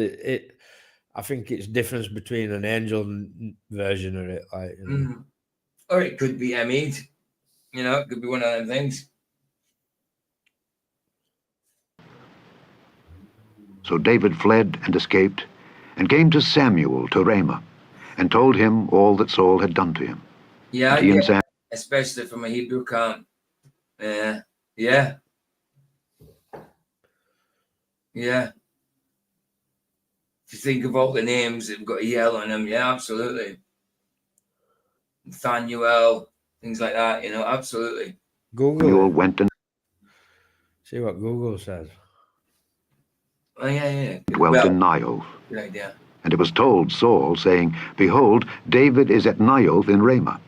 I think it's difference between an angel version of it, like, you know. Or it could be Emid. You know, it could be one of them things. So David fled and escaped, and came to Samuel to Ramah, and told him all that Saul had done to him. Yeah, especially from a Hebrew camp. Yeah. If you think of all the names that have got E-L on them, yeah, absolutely. Nathaniel, things like that, you know, absolutely. Samuel went and see what Google says. Oh, yeah. Dwelt in Naioth. Good idea. And it was told Saul, saying, Behold, David is at Naioth in Ramah.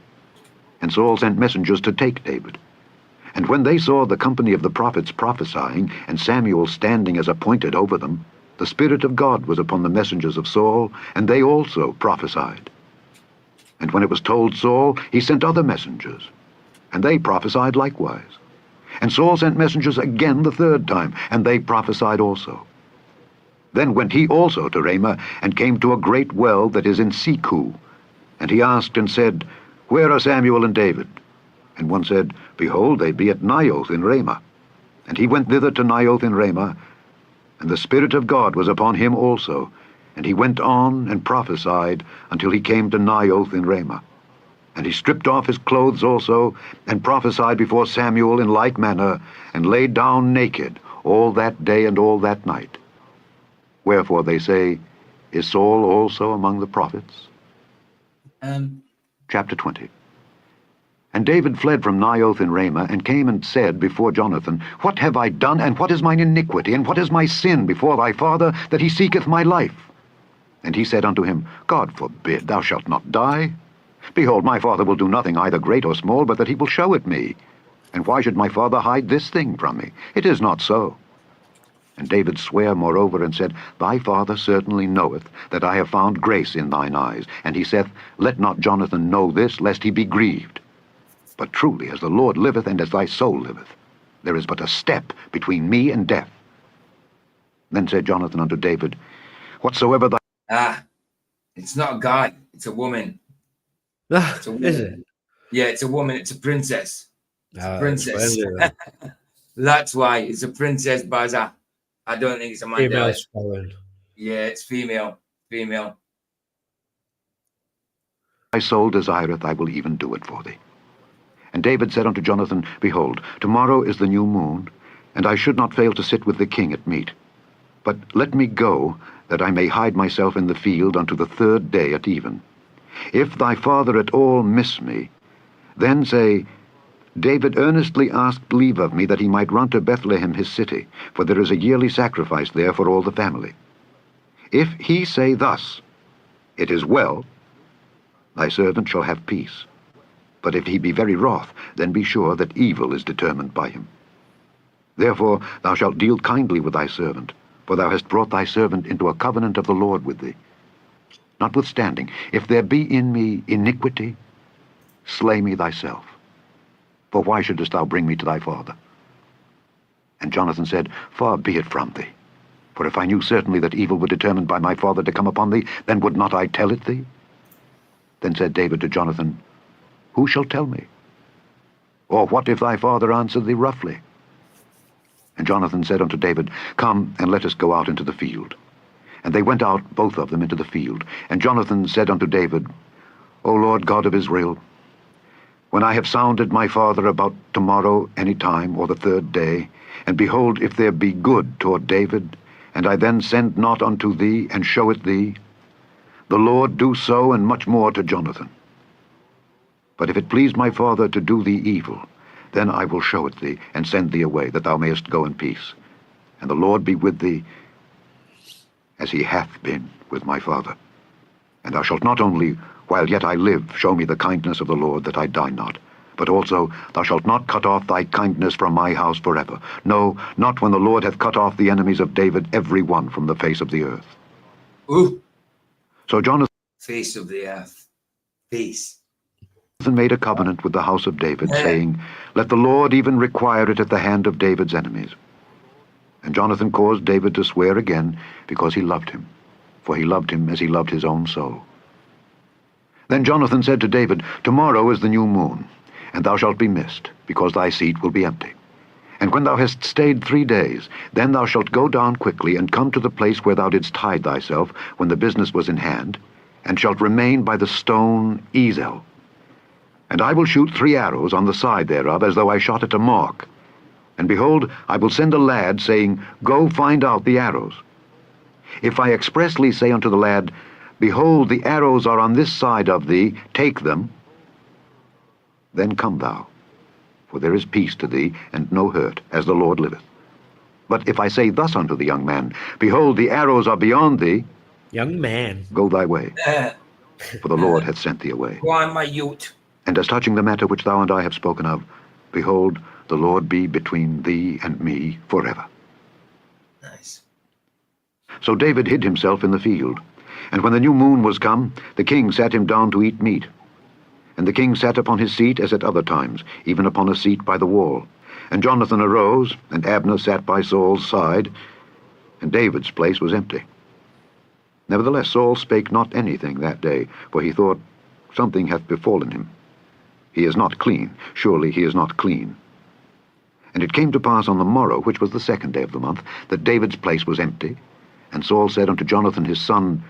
And Saul sent messengers to take David. And when they saw the company of the prophets prophesying, and Samuel standing as appointed over them, the Spirit of God was upon the messengers of Saul, and they also prophesied. And when it was told Saul, he sent other messengers, and they prophesied likewise. And Saul sent messengers again the third time, and they prophesied also. Then went he also to Ramah, and came to a great well that is in Seku. And he asked and said, Where are Samuel and David? And one said, Behold, they be at Naioth in Ramah. And he went thither to Naioth in Ramah, And the Spirit of God was upon him also, and he went on and prophesied until he came to Naioth in Ramah. And he stripped off his clothes also, and prophesied before Samuel in like manner, and lay down naked all that day and all that night. Wherefore they say, Is Saul also among the prophets? Chapter 20. And David fled from Naioth in Ramah, and came and said before Jonathan, What have I done, and what is mine iniquity, and what is my sin before thy father, that he seeketh my life? And he said unto him, God forbid, thou shalt not die. Behold, my father will do nothing either great or small, but that he will show it me. And why should my father hide this thing from me? It is not so. And David sware moreover, and said, Thy father certainly knoweth that I have found grace in thine eyes. And he saith, Let not Jonathan know this, lest he be grieved. But truly, as the Lord liveth, and as thy soul liveth, there is but a step between me and death. Then said Jonathan unto David, Whatsoever thy... It's not a guy, it's a woman. It's a woman. Is it? Yeah, it's a woman, it's a princess. It's a princess. Splendid. That's why it's a princess Baza. I don't think it's a man. Female spelling. Yeah, it's female. Female. Thy soul desireth, I will even do it for thee. And David said unto Jonathan, Behold, tomorrow is the new moon, and I should not fail to sit with the king at meat. But let me go, that I may hide myself in the field unto the 3rd day at even. If thy father at all miss me, then say, David earnestly asked leave of me that he might run to Bethlehem his city, for there is a yearly sacrifice there for all the family. If he say thus, It is well, thy servant shall have peace. But if he be very wroth, then be sure that evil is determined by him. Therefore thou shalt deal kindly with thy servant, for thou hast brought thy servant into a covenant of the Lord with thee. Notwithstanding, if there be in me iniquity, slay me thyself. For why shouldest thou bring me to thy father? And Jonathan said, Far be it from thee. For if I knew certainly that evil were determined by my father to come upon thee, then would not I tell it thee? Then said David to Jonathan, Who shall tell me? Or what if thy father answer thee roughly? And Jonathan said unto David, Come, and let us go out into the field. And they went out, both of them, into the field. And Jonathan said unto David, O Lord God of Israel, when I have sounded my father about tomorrow any time, or the 3rd day, and behold, if there be good toward David, and I then send not unto thee, and show it thee, the Lord do so, and much more to Jonathan. But if it please my father to do thee evil, then I will show it thee, and send thee away, that thou mayest go in peace. And the Lord be with thee, as he hath been with my father. And thou shalt not only, while yet I live, show me the kindness of the Lord, that I die not, but also thou shalt not cut off thy kindness from my house forever. No, not when the Lord hath cut off the enemies of David, every one from the face of the earth. Ooh. So Jonathan Face of the earth. Face. made a covenant with the house of David, saying, Let the Lord even require it at the hand of David's enemies. And Jonathan caused David to swear again, because he loved him, for he loved him as he loved his own soul. Then Jonathan said to David, Tomorrow is the new moon, and thou shalt be missed, because thy seat will be empty. And when thou hast stayed 3 days, then thou shalt go down quickly, and come to the place where thou didst hide thyself, when the business was in hand, and shalt remain by the stone Ezel. And I will shoot 3 arrows on the side thereof, as though I shot at a mark. And behold, I will send a lad, saying, Go find out the arrows. If I expressly say unto the lad, Behold, the arrows are on this side of thee, take them, then come thou, for there is peace to thee, and no hurt, as the Lord liveth. But if I say thus unto the young man, Behold, the arrows are beyond thee, young man, go thy way, for the Lord hath sent thee away. Go on, my youth. And as touching the matter which thou and I have spoken of, behold, the Lord be between thee and me forever. Nice. So David hid himself in the field. And when the new moon was come, the king sat him down to eat meat. And the king sat upon his seat as at other times, even upon a seat by the wall. And Jonathan arose, and Abner sat by Saul's side, and David's place was empty. Nevertheless Saul spake not anything that day, for he thought, Something hath befallen him. He is not clean, surely he is not clean. And it came to pass on the morrow, which was the 2nd day of the month, that David's place was empty. And Saul said unto Jonathan his son,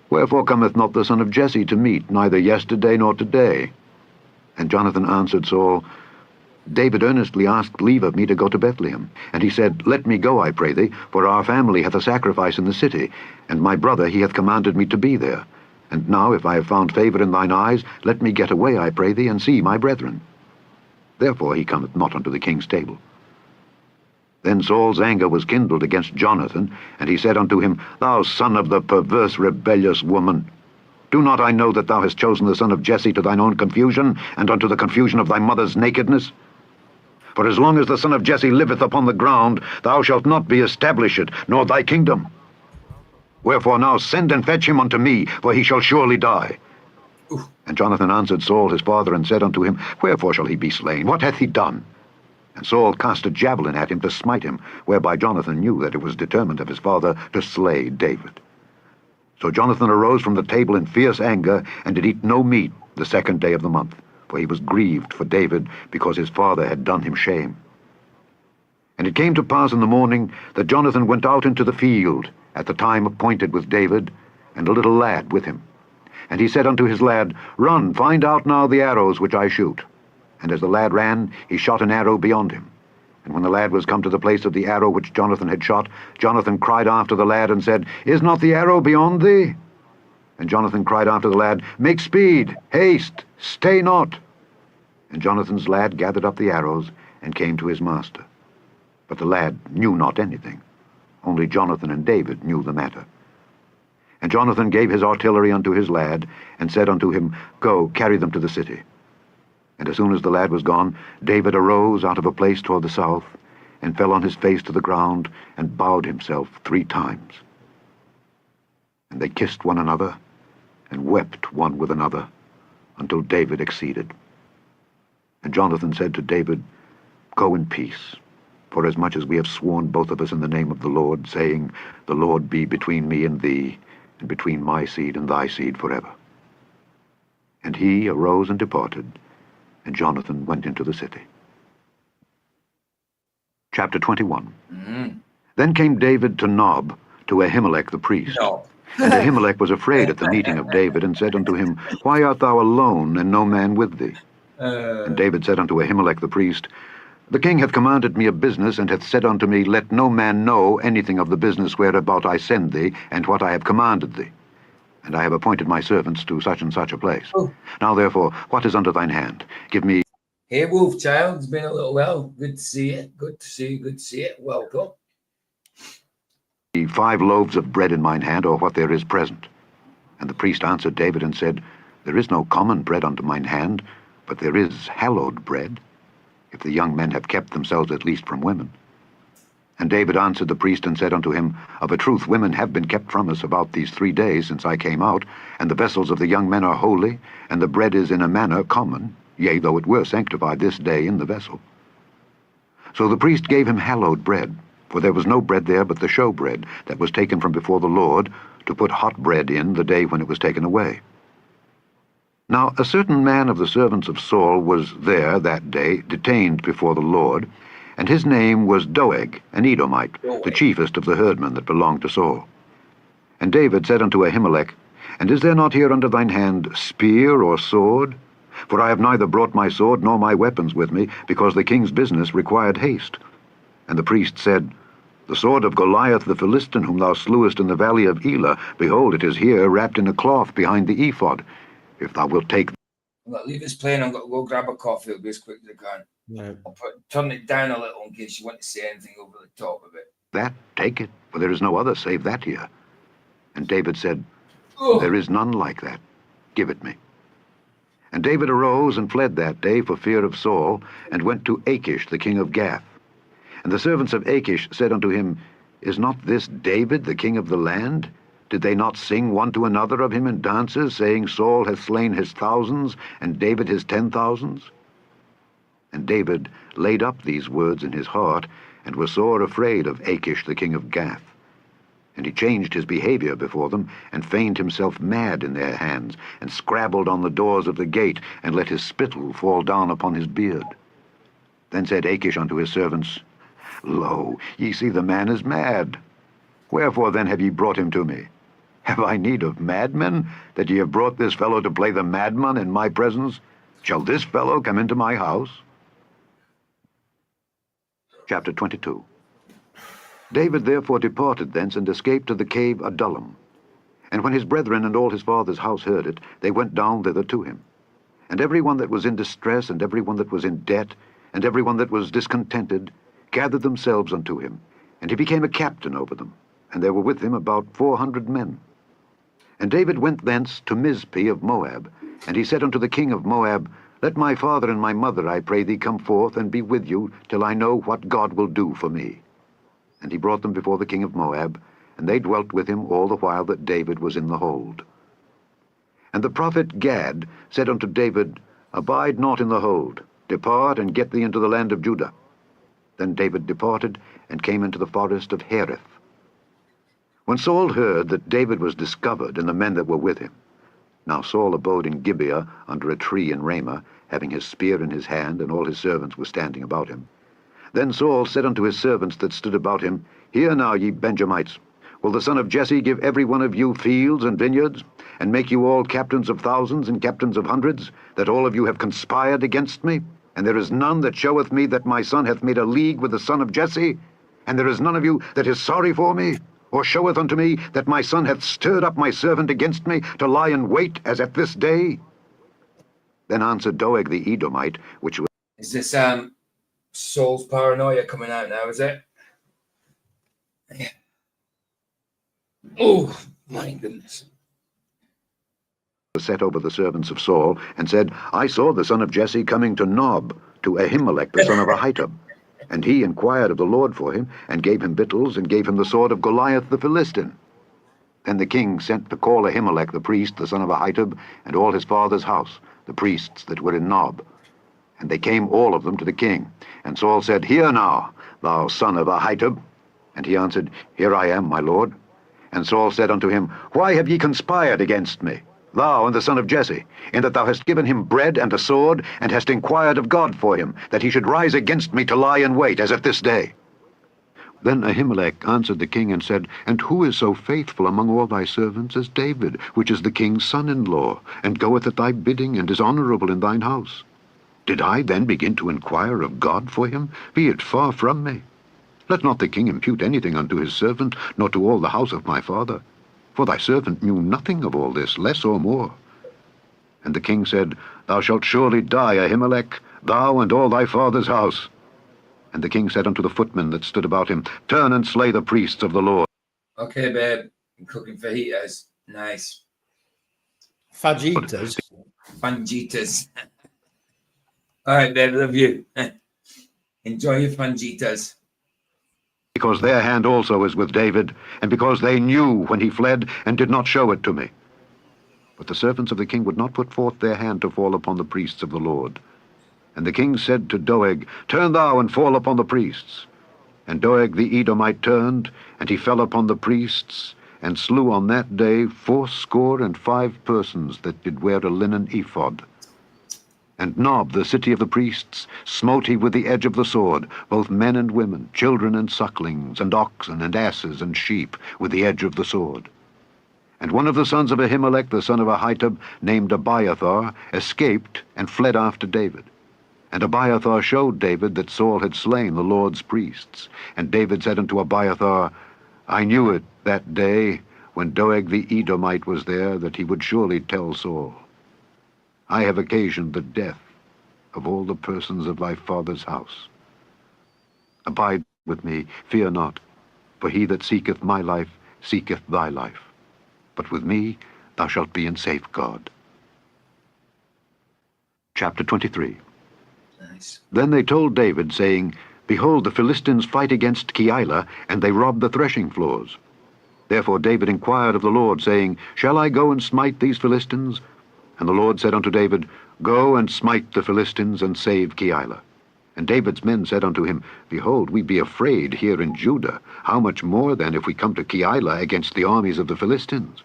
Wherefore cometh not the son of Jesse to meet, neither yesterday nor today? And Jonathan answered Saul, David earnestly asked leave of me to go to Bethlehem. And he said, Let me go, I pray thee, for our family hath a sacrifice in the city, and my brother he hath commanded me to be there. And now, if I have found favour in thine eyes, let me get away, I pray thee, and see my brethren. Therefore he cometh not unto the king's table. Then Saul's anger was kindled against Jonathan, and he said unto him, Thou son of the perverse rebellious woman, do not I know that thou hast chosen the son of Jesse to thine own confusion, and unto the confusion of thy mother's nakedness? For as long as the son of Jesse liveth upon the ground, thou shalt not be established, nor thy kingdom. Wherefore now send and fetch him unto me, for he shall surely die. And Jonathan answered Saul his father, and said unto him, Wherefore shall he be slain? What hath he done? And Saul cast a javelin at him to smite him, whereby Jonathan knew that it was determined of his father to slay David. So Jonathan arose from the table in fierce anger, and did eat no meat the 2nd day of the month, for he was grieved for David, because his father had done him shame. And it came to pass in the morning that Jonathan went out into the field at the time appointed with David, and a little lad with him. And he said unto his lad, Run, find out now the arrows which I shoot. And as the lad ran, he shot an arrow beyond him. And when the lad was come to the place of the arrow which Jonathan had shot, Jonathan cried after the lad, and said, Is not the arrow beyond thee? And Jonathan cried after the lad, Make speed, haste, stay not. And Jonathan's lad gathered up the arrows, and came to his master. But the lad knew not anything. Only Jonathan and David knew the matter. And Jonathan gave his artillery unto his lad, and said unto him, Go, carry them to the city. And as soon as the lad was gone, David arose out of a place toward the south, and fell on his face to the ground, and bowed himself 3 times. And they kissed one another, and wept one with another, until David exceeded. And Jonathan said to David, Go in peace, forasmuch as we have sworn both of us in the name of the Lord, saying, The Lord be between me and thee, and between my seed and thy seed forever. And he arose and departed, and Jonathan went into the city. Chapter 21. Then came David to Nob, to Ahimelech the priest. No. And Ahimelech was afraid at the meeting of David, and said unto him, Why art thou alone, and no man with thee? And David said unto Ahimelech the priest, The king hath commanded me a business, and hath said unto me, Let no man know anything of the business whereabout I send thee, and what I have commanded thee. And I have appointed my servants to such and such a place. Now therefore, what is under thine hand? Give me... Hey, Wolf Child, it's been a little while. Good to see you. Good to see you. Good to see you. Welcome. 5 loaves of bread in mine hand, or what there is present. And the priest answered David and said, There is no common bread unto mine hand, but there is hallowed bread, if the young men have kept themselves at least from women. And David answered the priest and said unto him, Of a truth women have been kept from us about these 3 days since I came out, and the vessels of the young men are holy, and the bread is in a manner common, yea, though it were sanctified this day in the vessel. So the priest gave him hallowed bread, for there was no bread there but the show bread that was taken from before the Lord, to put hot bread in the day when it was taken away. Now a certain man of the servants of Saul was there that day, detained before the Lord, and his name was Doeg, an Edomite, the chiefest of the herdmen that belonged to Saul. And David said unto Ahimelech, And is there not here under thine hand spear or sword? For I have neither brought my sword nor my weapons with me, because the king's business required haste. And the priest said, The sword of Goliath the Philistine, whom thou slewest in the valley of Elah, behold, it is here, wrapped in a cloth behind the ephod. If thou wilt take... I'm going to leave this playing. I'm going to go grab a coffee. It'll be as quick as I can. Yeah. Turn it down a little in case you want to say anything over the top of it. that, take it, for there is no other save that here. And David said, Oh. There is none like that. Give it me. And David arose and fled that day for fear of Saul, and went to Achish the king of Gath. And the servants of Achish said unto him, Is not this David the king of the land? Did they not sing one to another of him in dances, saying, Saul hath slain his thousands, and David his 10,000s? And David laid up these words in his heart, and was sore afraid of Achish the king of Gath. And he changed his behavior before them, and feigned himself mad in their hands, and scrabbled on the doors of the gate, and let his spittle fall down upon his beard. Then said Achish unto his servants, Lo, ye see the man is mad. Wherefore then have ye brought him to me? Have I need of madmen, that ye have brought this fellow to play the madman in my presence? Shall this fellow come into my house? Chapter 22. David therefore departed thence, and escaped to the cave Adullam. And when his brethren and all his father's house heard it, they went down thither to him. And every one that was in distress, and every one that was in debt, and every one that was discontented, gathered themselves unto him, and he became a captain over them. And there were with him about 400 men. And David went thence to Mizpeh of Moab, and he said unto the king of Moab, Let my father and my mother, I pray thee, come forth and be with you, till I know what God will do for me. And he brought them before the king of Moab, and they dwelt with him all the while that David was in the hold. And the prophet Gad said unto David, Abide not in the hold, depart and get thee into the land of Judah. Then David departed, and came into the forest of Hereth. When Saul heard that David was discovered, and the men that were with him, now Saul abode in Gibeah under a tree in Ramah, having his spear in his hand, and all his servants were standing about him. Then Saul said unto his servants that stood about him, Hear now, ye Benjamites, will the son of Jesse give every one of you fields and vineyards, and make you all captains of thousands and captains of hundreds, that all of you have conspired against me? And there is none that showeth me that my son hath made a league with the son of Jesse? And there is none of you that is sorry for me, or showeth unto me that my son hath stirred up my servant against me, to lie in wait as at this day? Then answered Doeg the Edomite, which was... Is this Saul's paranoia coming out now, is it? Yeah. Oh, my goodness. set over the servants of Saul, and said, I saw the son of Jesse coming to Nob, to Ahimelech the son of Ahitub. And he inquired of the Lord for him, and gave him victuals, and gave him the sword of Goliath the Philistine. Then the king sent to call Ahimelech the priest, the son of Ahitub, and all his father's house, the priests that were in Nob. And they came all of them to the king. And Saul said, Hear now, thou son of Ahitub. And he answered, Here I am, my lord. And Saul said unto him, Why have ye conspired against me, thou and the son of Jesse, in that thou hast given him bread and a sword, and hast inquired of God for him, that he should rise against me to lie in wait, as at this day? Then Ahimelech answered the king and said, And who is so faithful among all thy servants as David, which is the king's son-in-law, and goeth at thy bidding, and is honorable in thine house? Did I then begin to inquire of God for him? Be it far from me. Let not the king impute anything unto his servant, nor to all the house of my father. For thy servant knew nothing of all this, less or more. And the king said, Thou shalt surely die, Ahimelech, thou and all thy father's house. And the king said unto the footmen that stood about him, Turn and slay the priests of the Lord. Okay, babe. I'm cooking fajitas. Nice. Fajitas. Fajitas. All right, babe. Love you. Enjoy your fajitas. Because their hand also is with David, and because they knew when he fled, and did not show it to me. But the servants of the king would not put forth their hand to fall upon the priests of the Lord. And the king said to Doeg, Turn thou and fall upon the priests. And Doeg the Edomite turned, and he fell upon the priests, and slew on that day 75 persons that did wear a linen ephod. And Nob, the city of the priests, smote he with the edge of the sword, both men and women, children and sucklings, and oxen and asses and sheep, with the edge of the sword. And one of the sons of Ahimelech, the son of Ahitub, named Abiathar, escaped and fled after David. And Abiathar showed David that Saul had slain the Lord's priests. And David said unto Abiathar, I knew it that day, when Doeg the Edomite was there, that he would surely tell Saul. I have occasioned the death of all the persons of thy father's house. Abide with me, fear not, for he that seeketh my life seeketh thy life. But with me thou shalt be in safeguard. Chapter 23. Nice. Then they told David, saying, Behold, the Philistines fight against Keilah, and they rob the threshing floors. Therefore David inquired of the Lord, saying, Shall I go and smite these Philistines? And the Lord said unto David, Go and smite the Philistines, and save Keilah. And David's men said unto him, Behold, we be afraid here in Judah. How much more then if we come to Keilah against the armies of the Philistines?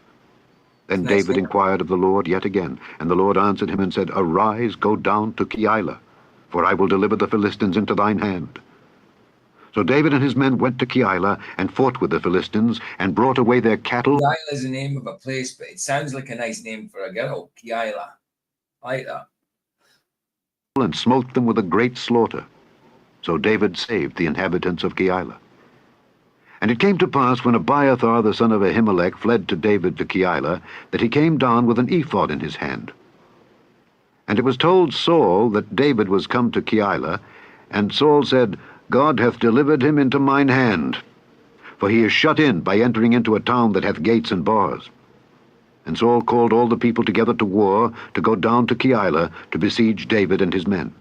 Then David inquired of the Lord yet again, and the Lord answered him and said, Arise, go down to Keilah. for I will deliver the Philistines into thine hand. So David and his men went to Keilah and fought with the Philistines and brought away their cattle. Keilah is the name of a place, but it sounds like a nice name for a girl. Keilah. I like that. And smote them with a great slaughter. So David saved the inhabitants of Keilah. And it came to pass, when Abiathar the son of Ahimelech fled to David to Keilah, that he came down with an ephod in his hand. And it was told Saul that David was come to Keilah, and Saul said, God hath delivered him into mine hand, for he is shut in by entering into a town that hath gates and bars. And Saul called all the people together to war, to go down to Keilah, to besiege David and his men.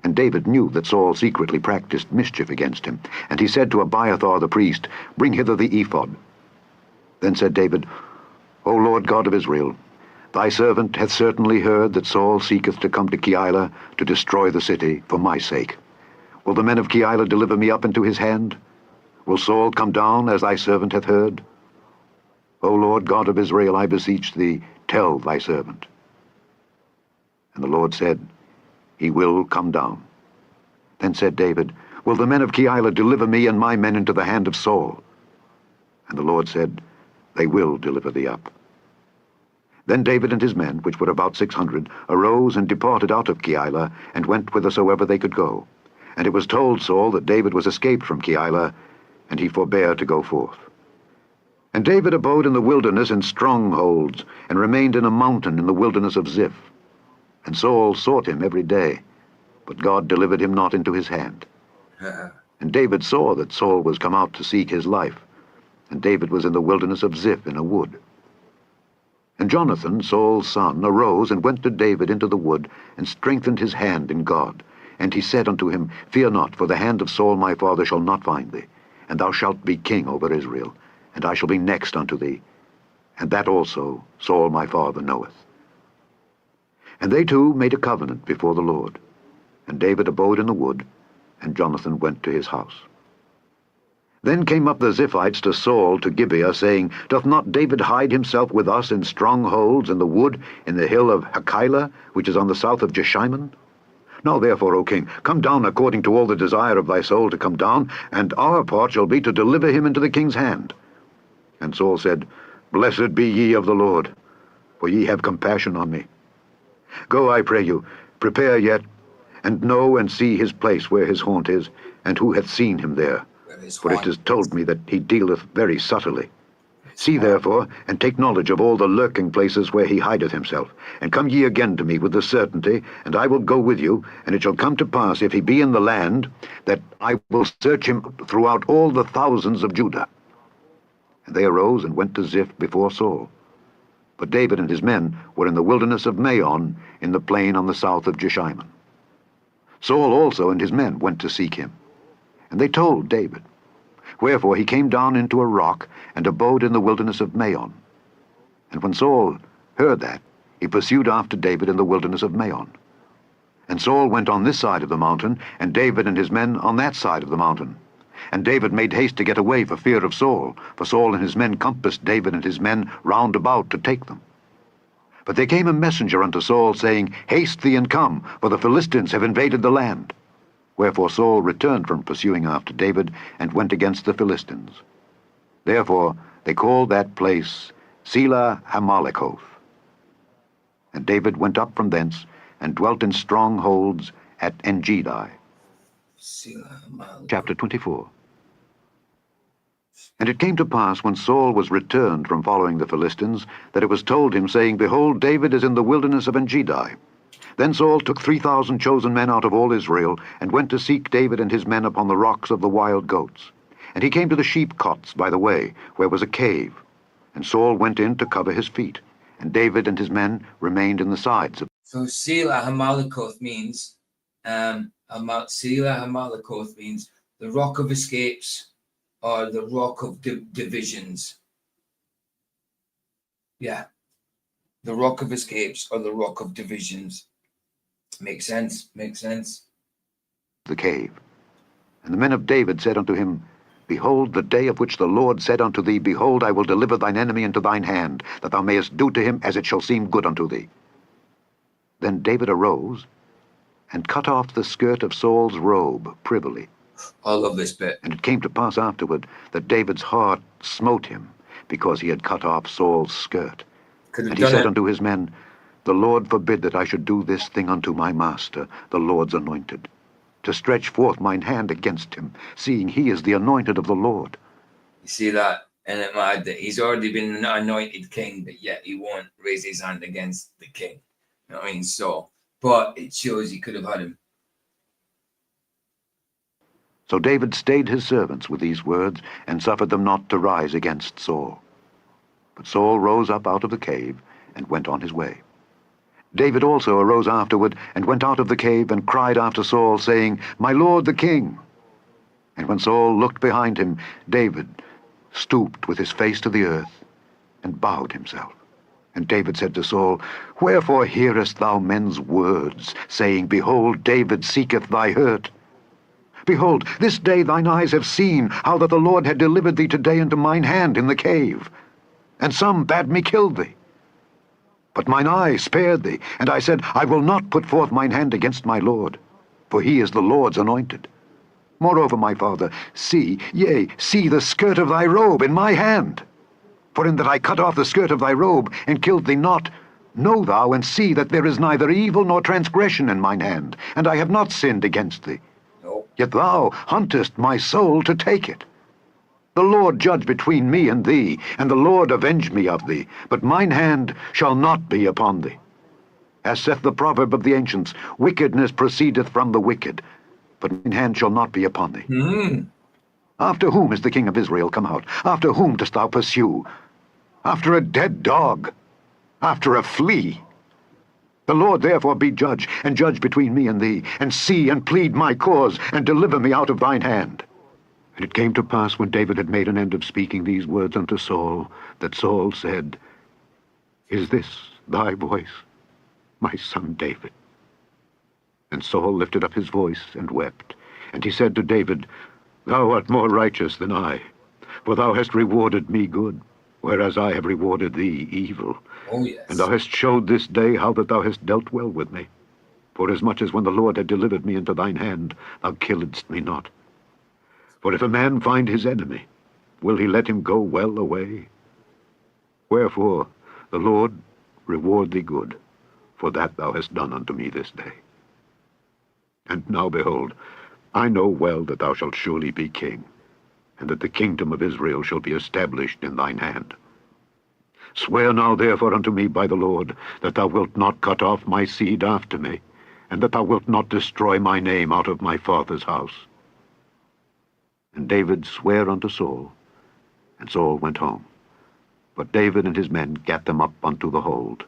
And David knew that Saul secretly practiced mischief against him, and he said to Abiathar the priest, Bring hither the ephod. Then said David, O Lord God of Israel, thy servant hath certainly heard that Saul seeketh to come to Keilah to destroy the city for my sake. Will the men of Keilah deliver me up into his hand? Will Saul come down, as thy servant hath heard? O Lord God of Israel, I beseech thee, tell thy servant. And the Lord said, He will come down. Then said David, Will the men of Keilah deliver me and my men into the hand of Saul? And the Lord said, They will deliver thee up. Then David and his men, which were about 600, arose and departed out of Keilah, and went whithersoever they could go. And it was told Saul that David was escaped from Keilah, and he forbare to go forth. And David abode in the wilderness in strongholds, and remained in a mountain in the wilderness of Ziph. And Saul sought him every day, but God delivered him not into his hand. And David saw that Saul was come out to seek his life, and David was in the wilderness of Ziph in a wood. And Jonathan, Saul's son, arose and went to David into the wood, and strengthened his hand in God. And he said unto him, Fear not, for the hand of Saul my father shall not find thee, and thou shalt be king over Israel, and I shall be next unto thee. And that also Saul my father knoweth. And they two made a covenant before the Lord. And David abode in the wood, and Jonathan went to his house. Then came up the Ziphites to Saul to Gibeah, saying, Doth not David hide himself with us in strongholds in the wood, in the hill of Hachilah, which is on the south of Jeshimon? Now therefore, O king, come down according to all the desire of thy soul to come down, and our part shall be to deliver him into the king's hand. And Saul said, Blessed be ye of the Lord, for ye have compassion on me. Go, I pray you, prepare yet, and know and see his place where his haunt is, and who hath seen him there. For it is told me that he dealeth very subtly. See therefore, and take knowledge of all the lurking places where he hideth himself. And come ye again to me with the certainty, and I will go with you, and it shall come to pass, if he be in the land, that I will search him throughout all the thousands of Judah. And they arose and went to Ziph before Saul. But David and his men were in the wilderness of Maon, in the plain on the south of Jeshimon. Saul also and his men went to seek him. And they told David. Wherefore he came down into a rock, and abode in the wilderness of Maon. And when Saul heard that, he pursued after David in the wilderness of Maon. And Saul went on this side of the mountain, and David and his men on that side of the mountain. And David made haste to get away for fear of Saul, for Saul and his men compassed David and his men round about to take them. But there came a messenger unto Saul, saying, Haste thee and come, for the Philistines have invaded the land. Wherefore Saul returned from pursuing after David, and went against the Philistines. Therefore they called that place Selah Hamalekoth. And David went up from thence, and dwelt in strongholds at Engedi. Chapter 24. And it came to pass, when Saul was returned from following the Philistines, that it was told him, saying, Behold, David is in the wilderness of Engedi. Then Saul took 3,000 chosen men out of all Israel, and went to seek David and his men upon the rocks of the wild goats. And he came to the sheep-cots by the way, where was a cave. And Saul went in to cover his feet, and David and his men remained in the sides of. So Selah Hamalekoth means, Selah Hamalekoth means the rock of escapes, or the rock of divisions. Yeah. The rock of escapes, or the rock of divisions. Makes sense, makes sense. The cave. And the men of David said unto him, Behold, the day of which the Lord said unto thee, Behold, I will deliver thine enemy into thine hand, that thou mayest do to him as it shall seem good unto thee. Then David arose, and cut off the skirt of Saul's robe privily. I love this bit. And it came to pass afterward that David's heart smote him, because he had cut off Saul's skirt. Could have And he done said it. unto his men, The Lord forbid that I should do this thing unto my master, the Lord's anointed, to stretch forth mine hand against him, seeing he is the anointed of the Lord. You see that? And it mad that he's already been an anointed king, but yet he won't raise his hand against the king. You know what I mean? So, but it shows he could have had him. So David stayed his servants with these words, and suffered them not to rise against Saul. But Saul rose up out of the cave, and went on his way. David also arose afterward, and went out of the cave, and cried after Saul, saying, My lord the king. And when Saul looked behind him, David stooped with his face to the earth, and bowed himself. And David said to Saul, Wherefore hearest thou men's words, saying, Behold, David seeketh thy hurt? Behold, this day thine eyes have seen how that the Lord had delivered thee today into mine hand in the cave. And some bade me kill thee. But mine eye spared thee, and I said, I will not put forth mine hand against my Lord, for he is the Lord's anointed. Moreover, my father, see, yea, see the skirt of thy robe in my hand. For in that I cut off the skirt of thy robe, and killed thee not, know thou and see that there is neither evil nor transgression in mine hand, and I have not sinned against thee. No. Yet thou huntest my soul to take it. The Lord judge between me and thee, and the Lord avenge me of thee, but mine hand shall not be upon thee. As saith the proverb of the ancients, wickedness proceedeth from the wicked, but mine hand shall not be upon thee. After whom is the king of Israel come out? After whom dost thou pursue? After a dead dog? After a flea? The Lord therefore be judge, and judge between me and thee, and see and plead my cause, and deliver me out of thine hand. And it came to pass, when David had made an end of speaking these words unto Saul, that Saul said, Is this thy voice, my son David? And Saul lifted up his voice and wept. And he said to David, Thou art more righteous than I, for thou hast rewarded me good, whereas I have rewarded thee evil. Oh, yes. And thou hast showed this day how that thou hast dealt well with me. Forasmuch as when the Lord had delivered me into thine hand, thou killedst me not. For if a man find his enemy, will he let him go well away? Wherefore the Lord reward thee good, for that thou hast done unto me this day. And now, behold, I know well that thou shalt surely be king, and that the kingdom of Israel shall be established in thine hand. Swear now therefore unto me by the Lord, that thou wilt not cut off my seed after me, and that thou wilt not destroy my name out of my father's house. And David sware unto Saul, and Saul went home. But David and his men gat them up unto the hold.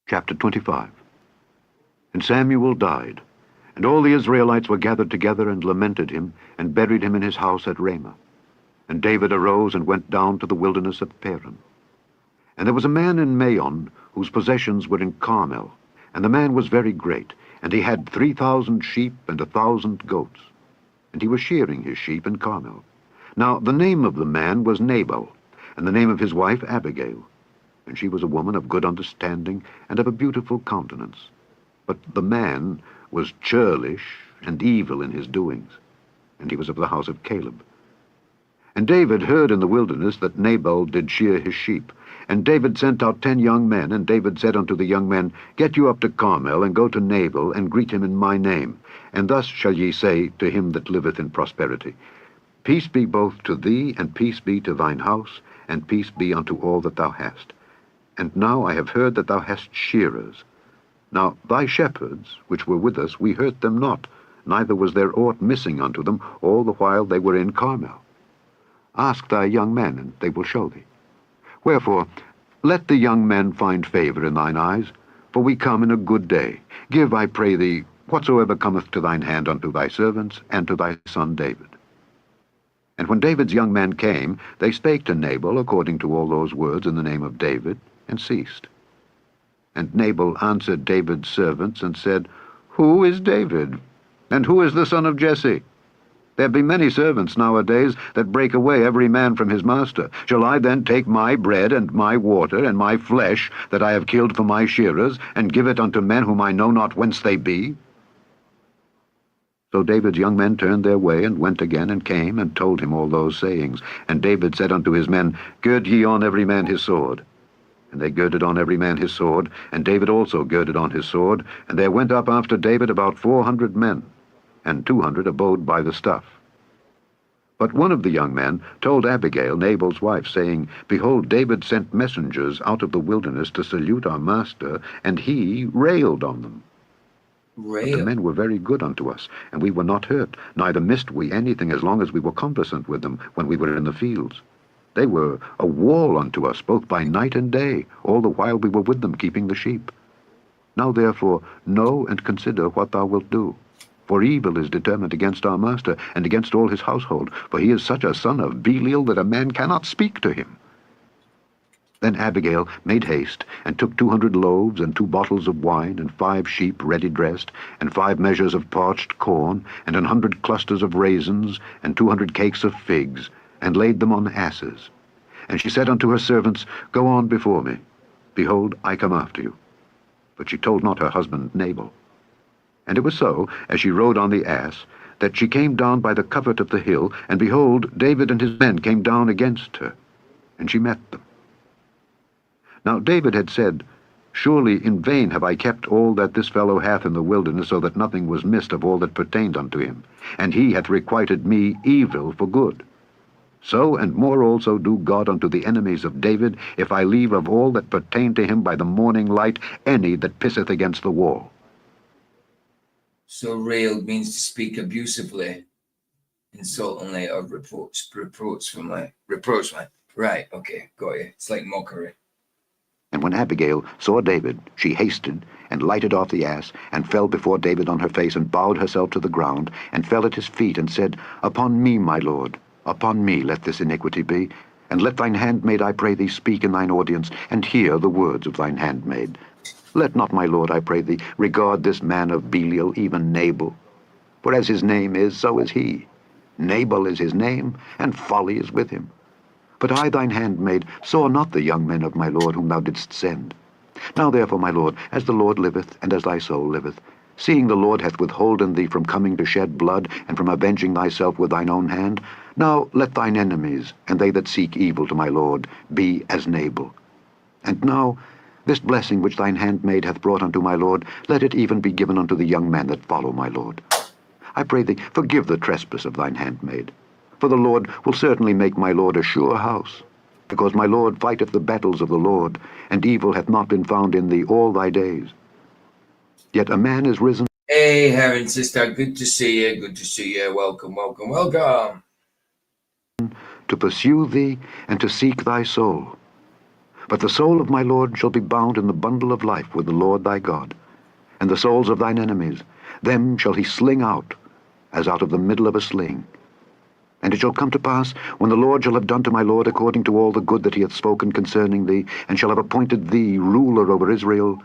Chapter 25. And Samuel died, and all the Israelites were gathered together and lamented him, and buried him in his house at Ramah. And David arose and went down to the wilderness of Paran. And there was a man in Maon, whose possessions were in Carmel, and the man was very great, and he had 3,000 sheep and 1,000 goats. And he was shearing his sheep in Carmel. Now the name of the man was Nabal, and the name of his wife Abigail. And she was a woman of good understanding, and of a beautiful countenance. But the man was churlish and evil in his doings, and he was of the house of Caleb. And David heard in the wilderness that Nabal did shear his sheep. And David sent out 10 young men, and David said unto the young men, Get you up to Carmel, and go to Nabal, and greet him in my name. And thus shall ye say to him that liveth in prosperity, Peace be both to thee, and peace be to thine house, and peace be unto all that thou hast. And now I have heard that thou hast shearers. Now thy shepherds, which were with us, we hurt them not, neither was there aught missing unto them, all the while they were in Carmel. Ask thy young men, and they will show thee. Wherefore, let the young men find favor in thine eyes, for we come in a good day. Give, I pray thee, whatsoever cometh to thine hand unto thy servants, and to thy son David. And when David's young men came, they spake to Nabal according to all those words in the name of David, and ceased. And Nabal answered David's servants, and said, Who is David? And who is the son of Jesse? There be many servants nowadays that break away every man from his master. Shall I then take my bread and my water and my flesh that I have killed for my shearers, and give it unto men whom I know not whence they be? So David's young men turned their way, and went again, and came, and told him all those sayings. And David said unto his men, Gird ye on every man his sword. And they girded on every man his sword, and David also girded on his sword. And there went up after David about 400 men, and 200 abode by the stuff. But one of the young men told Abigail, Nabal's wife, saying, Behold, David sent messengers out of the wilderness to salute our master, and he railed on them. But the men were very good unto us, and we were not hurt, neither missed we anything as long as we were conversant with them when we were in the fields. They were a wall unto us both by night and day, all the while we were with them keeping the sheep. Now therefore know and consider what thou wilt do. For evil is determined against our master, and against all his household, for he is such a son of Belial that a man cannot speak to him. Then Abigail made haste, and took 200 loaves, and 2 bottles of wine, and 5 sheep ready dressed, and 5 measures of parched corn, and 100 clusters of raisins, and 200 cakes of figs, and laid them on asses. And she said unto her servants, Go on before me. Behold, I come after you. But she told not her husband Nabal. And it was so, as she rode on the ass, that she came down by the covert of the hill, and behold, David and his men came down against her, and she met them. Now David had said, Surely in vain have I kept all that this fellow hath in the wilderness, so that nothing was missed of all that pertained unto him. And he hath requited me evil for good. So and more also do God unto the enemies of David, if I leave of all that pertain to him by the morning light any that pisseth against the wall. So railed means to speak abusively, insultingly, or reproachfully. Right, okay, got you. It's like mockery. And when Abigail saw David, she hasted, and lighted off the ass, and fell before David on her face, and bowed herself to the ground, and fell at his feet, and said, Upon me, my lord, upon me let this iniquity be, and let thine handmaid, I pray thee, speak in thine audience, and hear the words of thine handmaid. Let not, my lord, I pray thee, regard this man of Belial, even Nabal. For as his name is, so is he. Nabal is his name, and folly is with him. But I, thine handmaid, saw not the young men of my lord whom thou didst send. Now therefore, my lord, as the Lord liveth, and as thy soul liveth, seeing the Lord hath withholden thee from coming to shed blood, and from avenging thyself with thine own hand, now let thine enemies, and they that seek evil to my lord, be as Nabal. And now, this blessing which thine handmaid hath brought unto my lord, let it even be given unto the young men that follow my lord. I pray thee, forgive the trespass of thine handmaid. For the Lord will certainly make my lord a sure house, because my lord fighteth the battles of the Lord, and evil hath not been found in thee all thy days. Yet a man is risen. Hey, Heron sister, good to see you, good to see you. Welcome, welcome, welcome. To pursue thee, and to seek thy soul. But the soul of my lord shall be bound in the bundle of life with the Lord thy God, and the souls of thine enemies, them shall he sling out, as out of the middle of a sling. And it shall come to pass, when the Lord shall have done to my lord according to all the good that he hath spoken concerning thee, and shall have appointed thee ruler over Israel,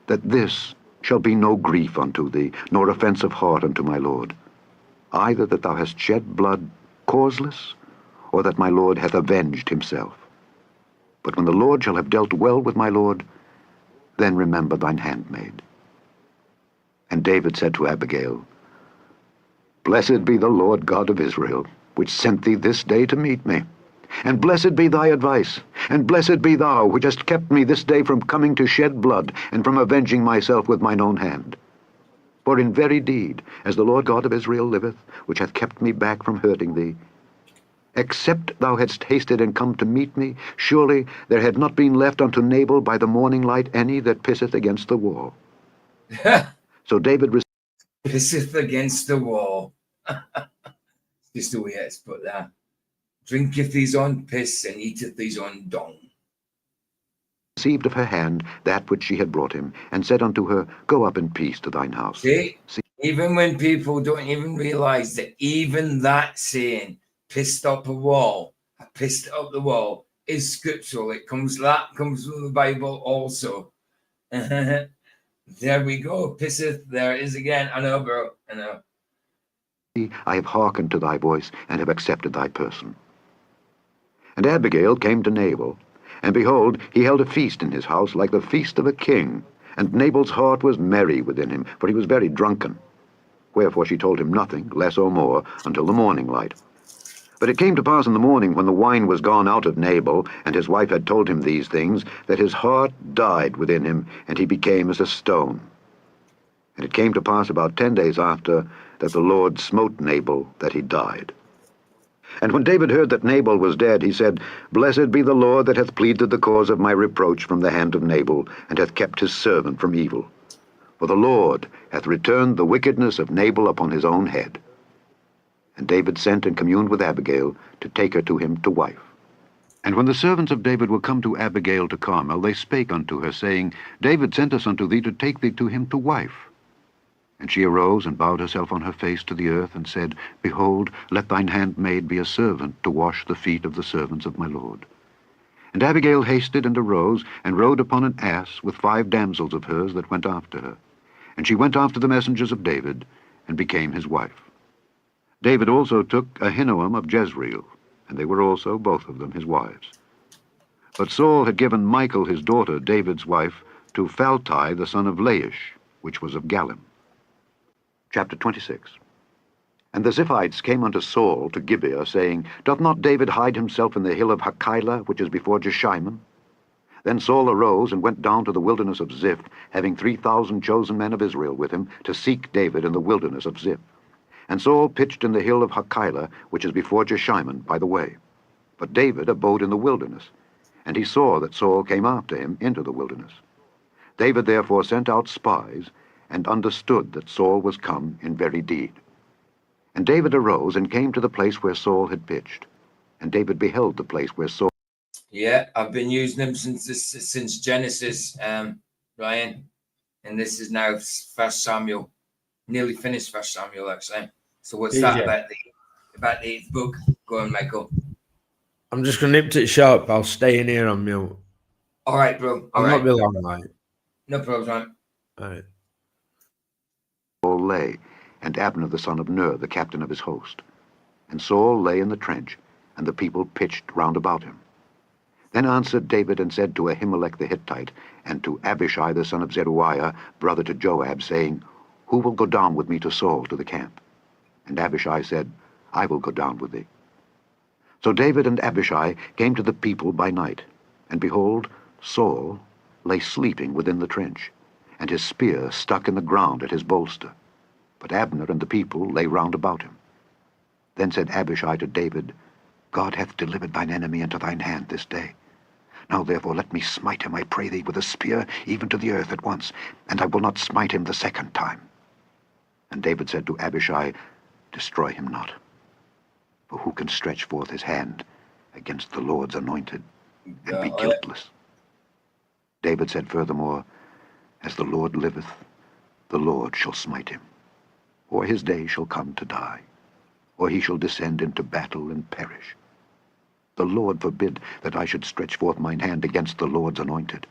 that this shall be no grief unto thee, nor offense of heart unto my lord, either that thou hast shed blood causeless, or that my lord hath avenged himself. But when the Lord shall have dealt well with my lord, then remember thine handmaid. And David said to Abigail, Blessed be the Lord God of Israel, which sent thee this day to meet me. And blessed be thy advice, and blessed be thou, which hast kept me this day from coming to shed blood, and from avenging myself with mine own hand. For in very deed, as the Lord God of Israel liveth, which hath kept me back from hurting thee, except thou hadst hasted and come to meet me, surely there had not been left unto Nabal by the morning light any that pisseth against the wall. So David Pisseth against the wall. Just the way it's put that. Drinketh his own piss and eateth his own dung. received of her hand that which she had brought him, and said unto her, Go up in peace to thine house. See? Even when people don't even realize that even that saying, pissed up a wall, I pissed up the wall, is scriptural. That comes from the Bible also. There we go. Pisseth, there it is again. I know, bro. I know. I have hearkened to thy voice, and have accepted thy person. And Abigail came to Nabal, and behold, he held a feast in his house like the feast of a king. And Nabal's heart was merry within him, for he was very drunken. Wherefore she told him nothing, less or more, until the morning light. But it came to pass in the morning, when the wine was gone out of Nabal, and his wife had told him these things, that his heart died within him, and he became as a stone. And it came to pass about 10 days after, that the Lord smote Nabal, that he died. And when David heard that Nabal was dead, he said, Blessed be the Lord that hath pleaded the cause of my reproach from the hand of Nabal, and hath kept his servant from evil. For the Lord hath returned the wickedness of Nabal upon his own head. And David sent and communed with Abigail, to take her to him to wife. And when the servants of David were come to Abigail to Carmel, they spake unto her, saying, David sent us unto thee to take thee to him to wife. And she arose and bowed herself on her face to the earth, and said, Behold, let thine handmaid be a servant to wash the feet of the servants of my lord. And Abigail hasted and arose, and rode upon an ass with 5 damsels of hers that went after her. And she went after the messengers of David, and became his wife. David also took Ahinoam of Jezreel, and they were also both of them his wives. But Saul had given Michal his daughter, David's wife, to Phalti the son of Laish, which was of Galim. Chapter 26. And the Ziphites came unto Saul to Gibeah, saying, Doth not David hide himself in the hill of Hachilah, which is before Jeshimon? Then Saul arose and went down to the wilderness of Ziph, having 3,000 chosen men of Israel with him, to seek David in the wilderness of Ziph. And Saul pitched in the hill of Hachilah, which is before Jeshimon, by the way. But David abode in the wilderness, and he saw that Saul came after him into the wilderness. David therefore sent out spies, and understood that Saul was come in very deed. And David arose and came to the place where Saul had pitched. And David beheld the place where Saul... Yeah, I've been using them since Genesis, Ryan. And this is now 1 Samuel. Nearly finished 1 Samuel, actually. So what's that about the 8th book? Go on, Michael. I'm just going to nip it short. I'll stay in here on mute. All right, bro. I'll not be long, mate. No problem, man. All right. Saul lay, and Abner the son of Ner, the captain of his host. And Saul lay in the trench, and the people pitched round about him. Then answered David and said to Ahimelech the Hittite, and to Abishai the son of Zeruiah, brother to Joab, saying, Who will go down with me to Saul to the camp? And Abishai said, I will go down with thee. So David and Abishai came to the people by night, and behold, Saul lay sleeping within the trench, and his spear stuck in the ground at his bolster. But Abner and the people lay round about him. Then said Abishai to David, God hath delivered thine enemy into thine hand this day. Now therefore let me smite him, I pray thee, with a spear, even to the earth at once, and I will not smite him the second time. And David said to Abishai, Destroy him not. For who can stretch forth his hand against the Lord's anointed, and be guiltless? David said furthermore, As the Lord liveth, the Lord shall smite him, or his day shall come to die, or he shall descend into battle and perish. The Lord forbid that I should stretch forth mine hand against the Lord's anointed.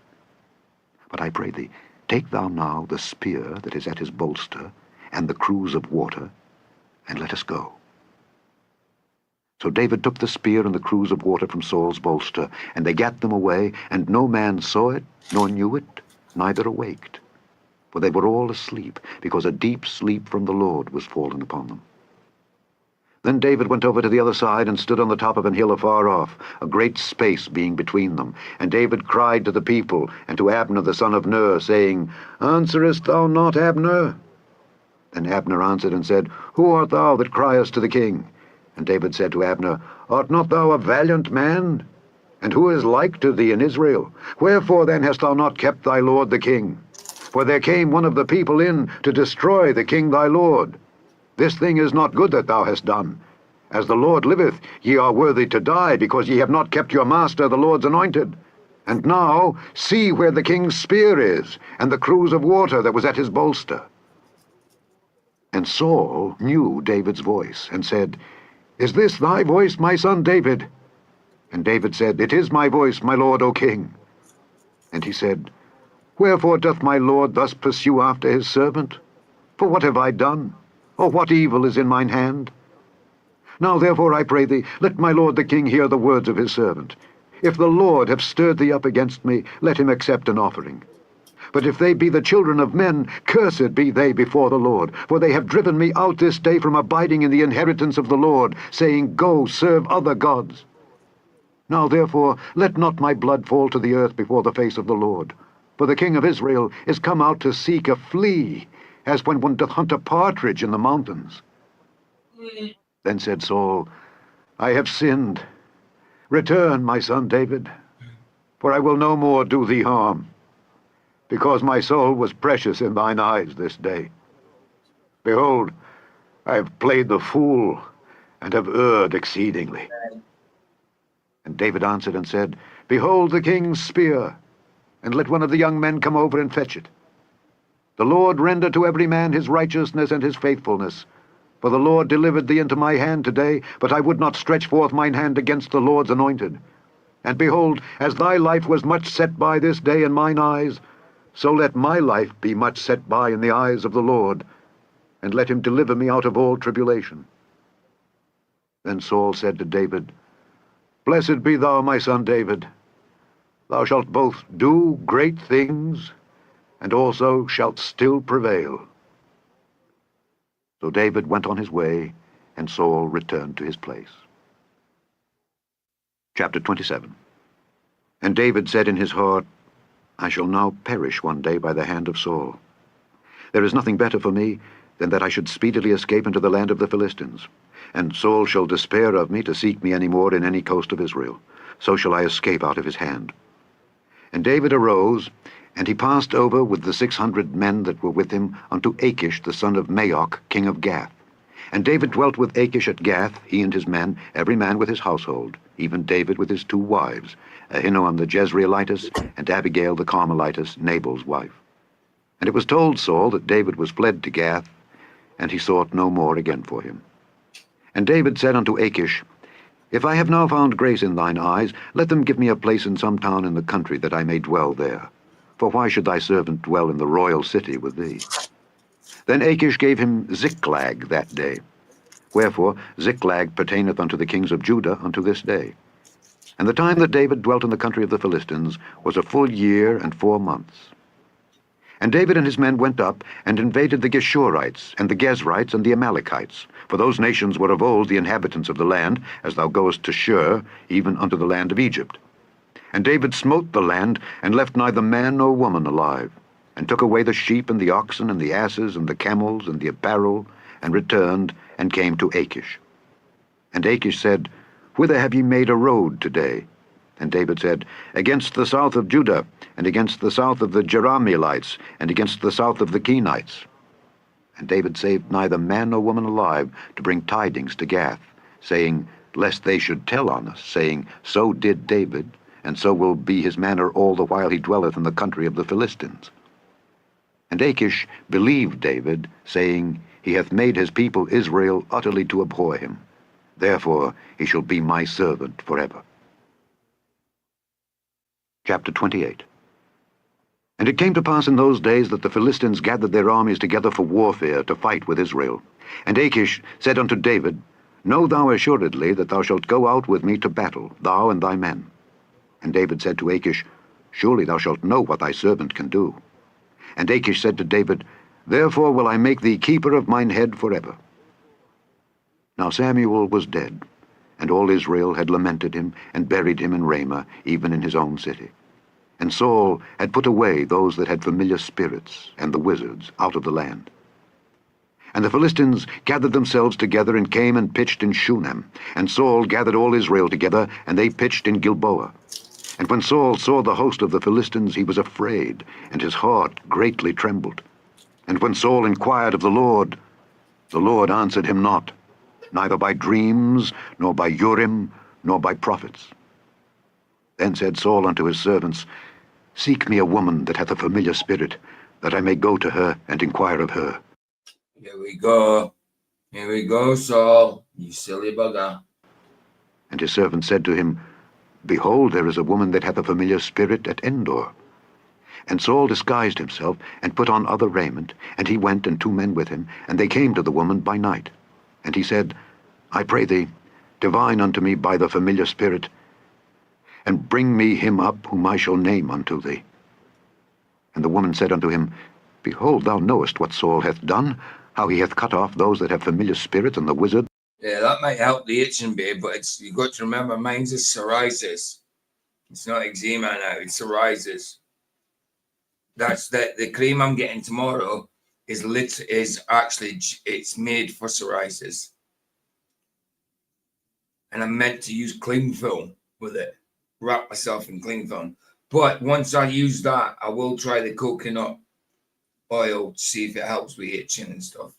But I pray thee, take thou now the spear that is at his bolster, and the cruse of water, and let us go. So David took the spear and the cruse of water from Saul's bolster, and they gat them away, and no man saw it, nor knew it, neither awaked. For they were all asleep, because a deep sleep from the Lord was fallen upon them. Then David went over to the other side, and stood on the top of an hill afar off, a great space being between them. And David cried to the people, and to Abner the son of Ner, saying, Answerest thou not, Abner? Then Abner answered and said, Who art thou that criest to the king? And David said to Abner, Art not thou a valiant man? And who is like to thee in Israel? Wherefore then hast thou not kept thy lord the king? For there came one of the people in to destroy the king thy lord. This thing is not good that thou hast done. As the Lord liveth, ye are worthy to die, because ye have not kept your master the Lord's anointed. And now see where the king's spear is, and the cruse of water that was at his bolster. And Saul knew David's voice, and said, Is this thy voice, my son David? And David said, It is my voice, my lord, O king. And he said, Wherefore doth my lord thus pursue after his servant? For what have I done? Or what evil is in mine hand? Now therefore, I pray thee, let my lord the king hear the words of his servant. If the Lord have stirred thee up against me, let him accept an offering. But if they be the children of men, cursed be they before the Lord. For they have driven me out this day from abiding in the inheritance of the Lord, saying, Go, serve other gods. Now therefore, let not my blood fall to the earth before the face of the Lord. For the king of Israel is come out to seek a flea, as when one doth hunt a partridge in the mountains. Then said Saul, I have sinned. Return, my son David, for I will no more do thee harm, because my soul was precious in thine eyes this day. Behold, I have played the fool, and have erred exceedingly. And David answered and said, Behold the king's spear, and let one of the young men come over and fetch it. The Lord render to every man his righteousness and his faithfulness. For the Lord delivered thee into my hand today, but I would not stretch forth mine hand against the Lord's anointed. And behold, as thy life was much set by this day in mine eyes, so let my life be much set by in the eyes of the Lord, and let him deliver me out of all tribulation. Then Saul said to David, Blessed be thou, my son David. Thou shalt both do great things, and also shalt still prevail. So David went on his way, and Saul returned to his place. Chapter 27. And David said in his heart, I shall now perish one day by the hand of Saul. There is nothing better for me than that I should speedily escape into the land of the Philistines. And Saul shall despair of me to seek me any more in any coast of Israel. So shall I escape out of his hand. And David arose, and he passed over with the 600 men that were with him unto Achish the son of Maoch, king of Gath. And David dwelt with Achish at Gath, he and his men, every man with his household, even David with his 2 wives, Ahinoam the Jezreelitess, and Abigail the Carmelitess, Nabal's wife. And it was told Saul that David was fled to Gath, and he sought no more again for him. And David said unto Achish, If I have now found grace in thine eyes, let them give me a place in some town in the country, that I may dwell there. For why should thy servant dwell in the royal city with thee? Then Achish gave him Ziklag that day. Wherefore Ziklag pertaineth unto the kings of Judah unto this day. And the time that David dwelt in the country of the Philistines was a full year and 4 months. And David and his men went up, and invaded the Geshurites, and the Gezrites, and the Amalekites. For those nations were of old the inhabitants of the land, as thou goest to Shur, even unto the land of Egypt. And David smote the land, and left neither man nor woman alive, and took away the sheep, and the oxen, and the asses, and the camels, and the apparel, and returned, and came to Achish. And Achish said, Whither have ye made a road today? And David said, Against the south of Judah, and against the south of the Jerahmeelites, and against the south of the Kenites. And David saved neither man nor woman alive, to bring tidings to Gath, saying, Lest they should tell on us, saying, So did David, and so will be his manner all the while he dwelleth in the country of the Philistines. And Achish believed David, saying, He hath made his people Israel utterly to abhor him. Therefore he shall be my servant forever. Chapter 28. And it came to pass in those days that the Philistines gathered their armies together for warfare, to fight with Israel. And Achish said unto David, Know thou assuredly that thou shalt go out with me to battle, thou and thy men. And David said to Achish, Surely thou shalt know what thy servant can do. And Achish said to David, Therefore will I make thee keeper of mine head forever. Now Samuel was dead, and all Israel had lamented him, and buried him in Ramah, even in his own city. And Saul had put away those that had familiar spirits, and the wizards, out of the land. And the Philistines gathered themselves together, and came and pitched in Shunem. And Saul gathered all Israel together, and they pitched in Gilboa. And when Saul saw the host of the Philistines, he was afraid, and his heart greatly trembled. And when Saul inquired of the Lord answered him not, neither by dreams, nor by Urim, nor by prophets. Then said Saul unto his servants, Seek me a woman that hath a familiar spirit, that I may go to her and inquire of her. Here we go, Saul, you silly bugger. And his servant said to him, Behold, there is a woman that hath a familiar spirit at Endor. And Saul disguised himself, and put on other raiment, and he went, and 2 men with him, and they came to the woman by night. And he said, I pray thee, divine unto me by the familiar spirit, and bring me him up whom I shall name unto thee. And the woman said unto him, Behold, thou knowest what Saul hath done, how he hath cut off those that have familiar spirits and the wizard. Yeah, that might help the itching bit, but it's you got to remember mine's is psoriasis. It's not eczema now, it's psoriasis. That's the cream I'm getting tomorrow is actually it's made for psoriasis. And I'm meant to use cling film with it. Wrap myself in cling film. But once I use that, I will try the coconut oil to see if it helps with itching and stuff.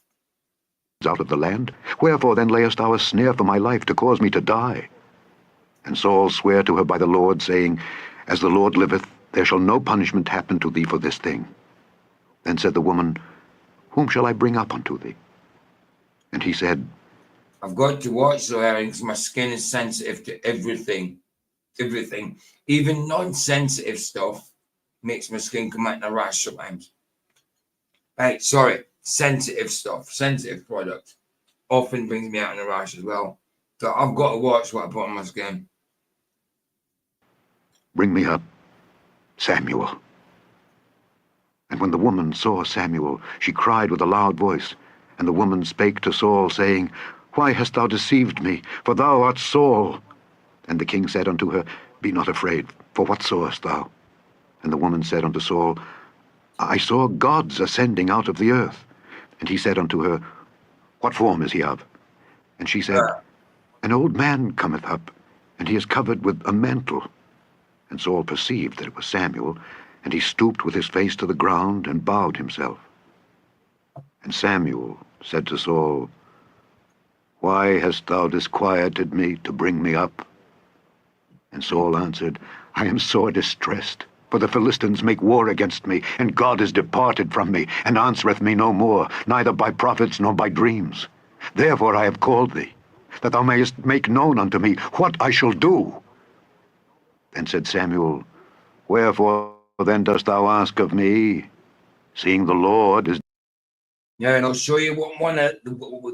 Out of the land? Wherefore then layest thou a snare for my life to cause me to die? And Saul sware to her by the Lord, saying, As the Lord liveth, there shall no punishment happen to thee for this thing. Then said the woman, Whom shall I bring up unto thee? And he said, I've got to watch the hair because my skin is sensitive to everything. Everything. Even non-sensitive stuff makes my skin come out in a rash sometimes. Right, sorry. Sensitive stuff, sensitive product often brings me out in a rash as well. So I've got to watch what I put on my skin. Bring me up Samuel. And when the woman saw Samuel, she cried with a loud voice. And the woman spake to Saul, saying, Why hast thou deceived me? For thou art Saul. And the king said unto her, Be not afraid, for what sawest thou? And the woman said unto Saul, I saw gods ascending out of the earth. And he said unto her, What form is he of? And she said, An old man cometh up, and he is covered with a mantle. And Saul perceived that it was Samuel, and he stooped with his face to the ground, and bowed himself. And Samuel said to Saul, Why hast thou disquieted me to bring me up? And Saul answered, I am sore distressed. For the Philistines make war against me, and God is departed from me, and answereth me no more, neither by prophets nor by dreams. Therefore I have called thee, that thou mayest make known unto me what I shall do. Then said Samuel, Wherefore then dost thou ask of me, seeing the Lord is... Yeah, and I'll show you what one of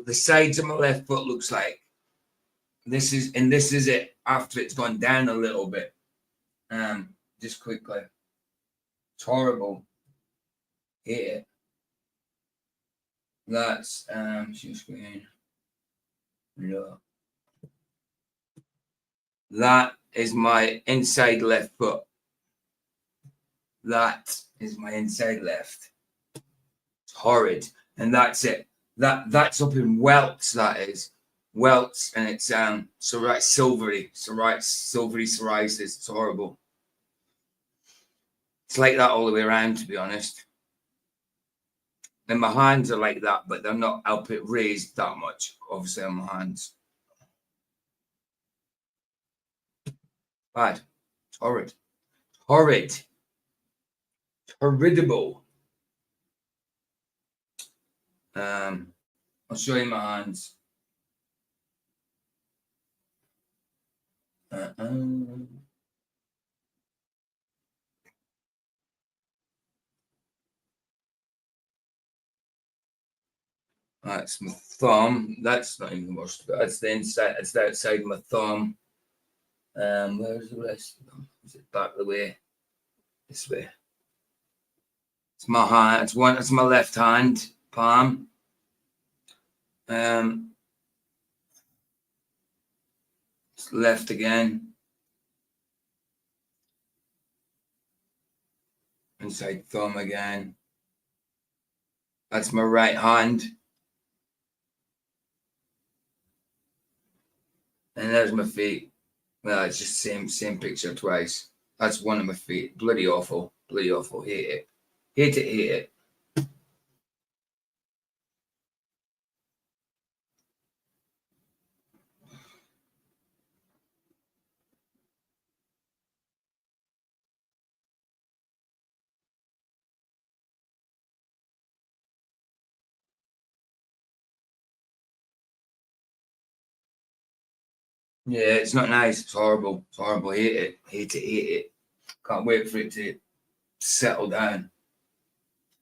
the sides of my left foot looks like. This is it after it's gone down a little bit. Just quickly. It's horrible. Hate it. That's just going. No. That is my inside left foot. That is my inside left. It's horrid. And that's it. That's up in welts, that is. Welts, and it's silvery psoriasis. It's horrible. It's like that all the way around, to be honest. And my hands are like that, but they're not up it raised that much, obviously, on my hands. Bad. It's horrid. Horrid. Horrible. I'll show you my hands. That's my thumb. That's not even washed. That's the inside. That's the outside of my thumb. Where's the rest of them? Is it back the way? This way. It's my hand. It's one. It's my left hand palm. It's left again. Inside thumb again. That's my right hand. And there's my feet. Well, it's just same picture twice. That's one of my feet. Bloody awful. Bloody awful. Hate it. Hate it, hate it. Yeah, it's not nice. It's horrible. It's horrible. Hate it. Hate it. Hate it. Can't wait for it to settle down.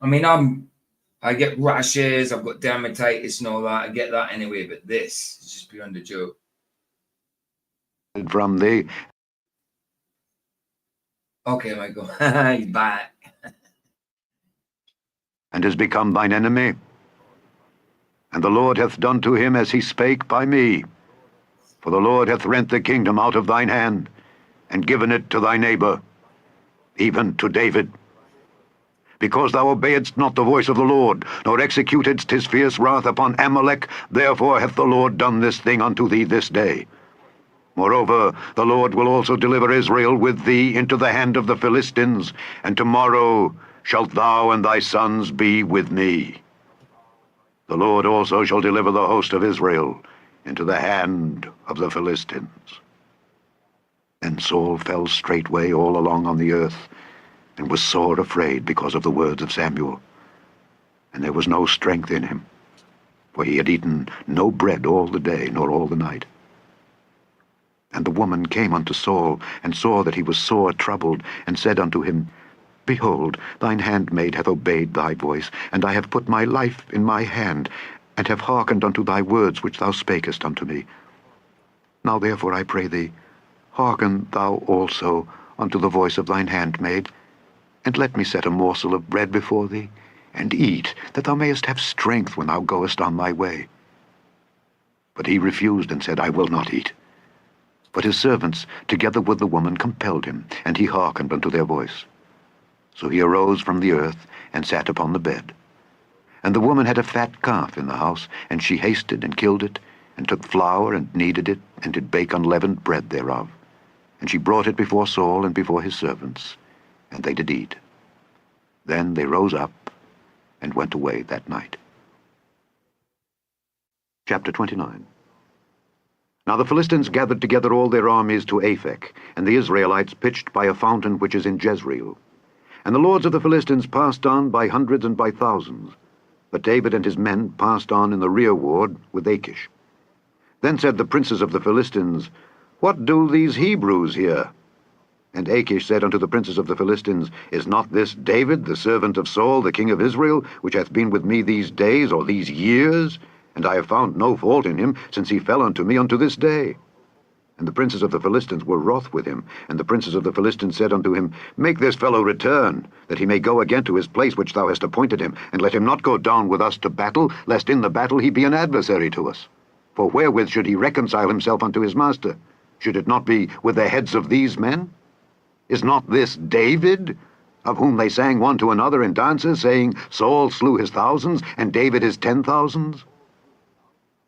I mean, I get rashes, I've got dermatitis and all that. I get that anyway, but this is just beyond a joke. From thee, Okay, Michael, he's back. and is become thine enemy. And the Lord hath done to him as he spake by me. For the Lord hath rent the kingdom out of thine hand, and given it to thy neighbor, even to David. Because thou obeyedst not the voice of the Lord, nor executedst his fierce wrath upon Amalek, therefore hath the Lord done this thing unto thee this day. Moreover, the Lord will also deliver Israel with thee into the hand of the Philistines, and tomorrow shalt thou and thy sons be with me. The Lord also shall deliver the host of Israel into the hand of the Philistines. Then Saul fell straightway all along on the earth, and was sore afraid because of the words of Samuel. And there was no strength in him, for he had eaten no bread all the day, nor all the night. And the woman came unto Saul, and saw that he was sore troubled, and said unto him, Behold, thine handmaid hath obeyed thy voice, and I have put my life in my hand, and have hearkened unto thy words which thou spakest unto me. Now therefore I pray thee, hearken thou also unto the voice of thine handmaid, and let me set a morsel of bread before thee, and eat, that thou mayest have strength when thou goest on thy way. But he refused, and said, I will not eat. But his servants, together with the woman, compelled him, and he hearkened unto their voice. So he arose from the earth, and sat upon the bed. And the woman had a fat calf in the house, and she hasted and killed it, and took flour, and kneaded it, and did bake unleavened bread thereof. And she brought it before Saul and before his servants, and they did eat. Then they rose up, and went away that night. Chapter 29. Now the Philistines gathered together all their armies to Aphek, and the Israelites pitched by a fountain which is in Jezreel. And the lords of the Philistines passed on by hundreds and by thousands. But David and his men passed on in the rearward with Achish. Then said the princes of the Philistines, What do these Hebrews here? And Achish said unto the princes of the Philistines, Is not this David, the servant of Saul, the king of Israel, which hath been with me these days, or these years? And I have found no fault in him, since he fell unto me unto this day. And the princes of the Philistines were wroth with him. And the princes of the Philistines said unto him, Make this fellow return, that he may go again to his place which thou hast appointed him, and let him not go down with us to battle, lest in the battle he be an adversary to us. For wherewith should he reconcile himself unto his master? Should it not be with the heads of these men? Is not this David, of whom they sang one to another in dances, saying, Saul slew his thousands, and David his 10,000s?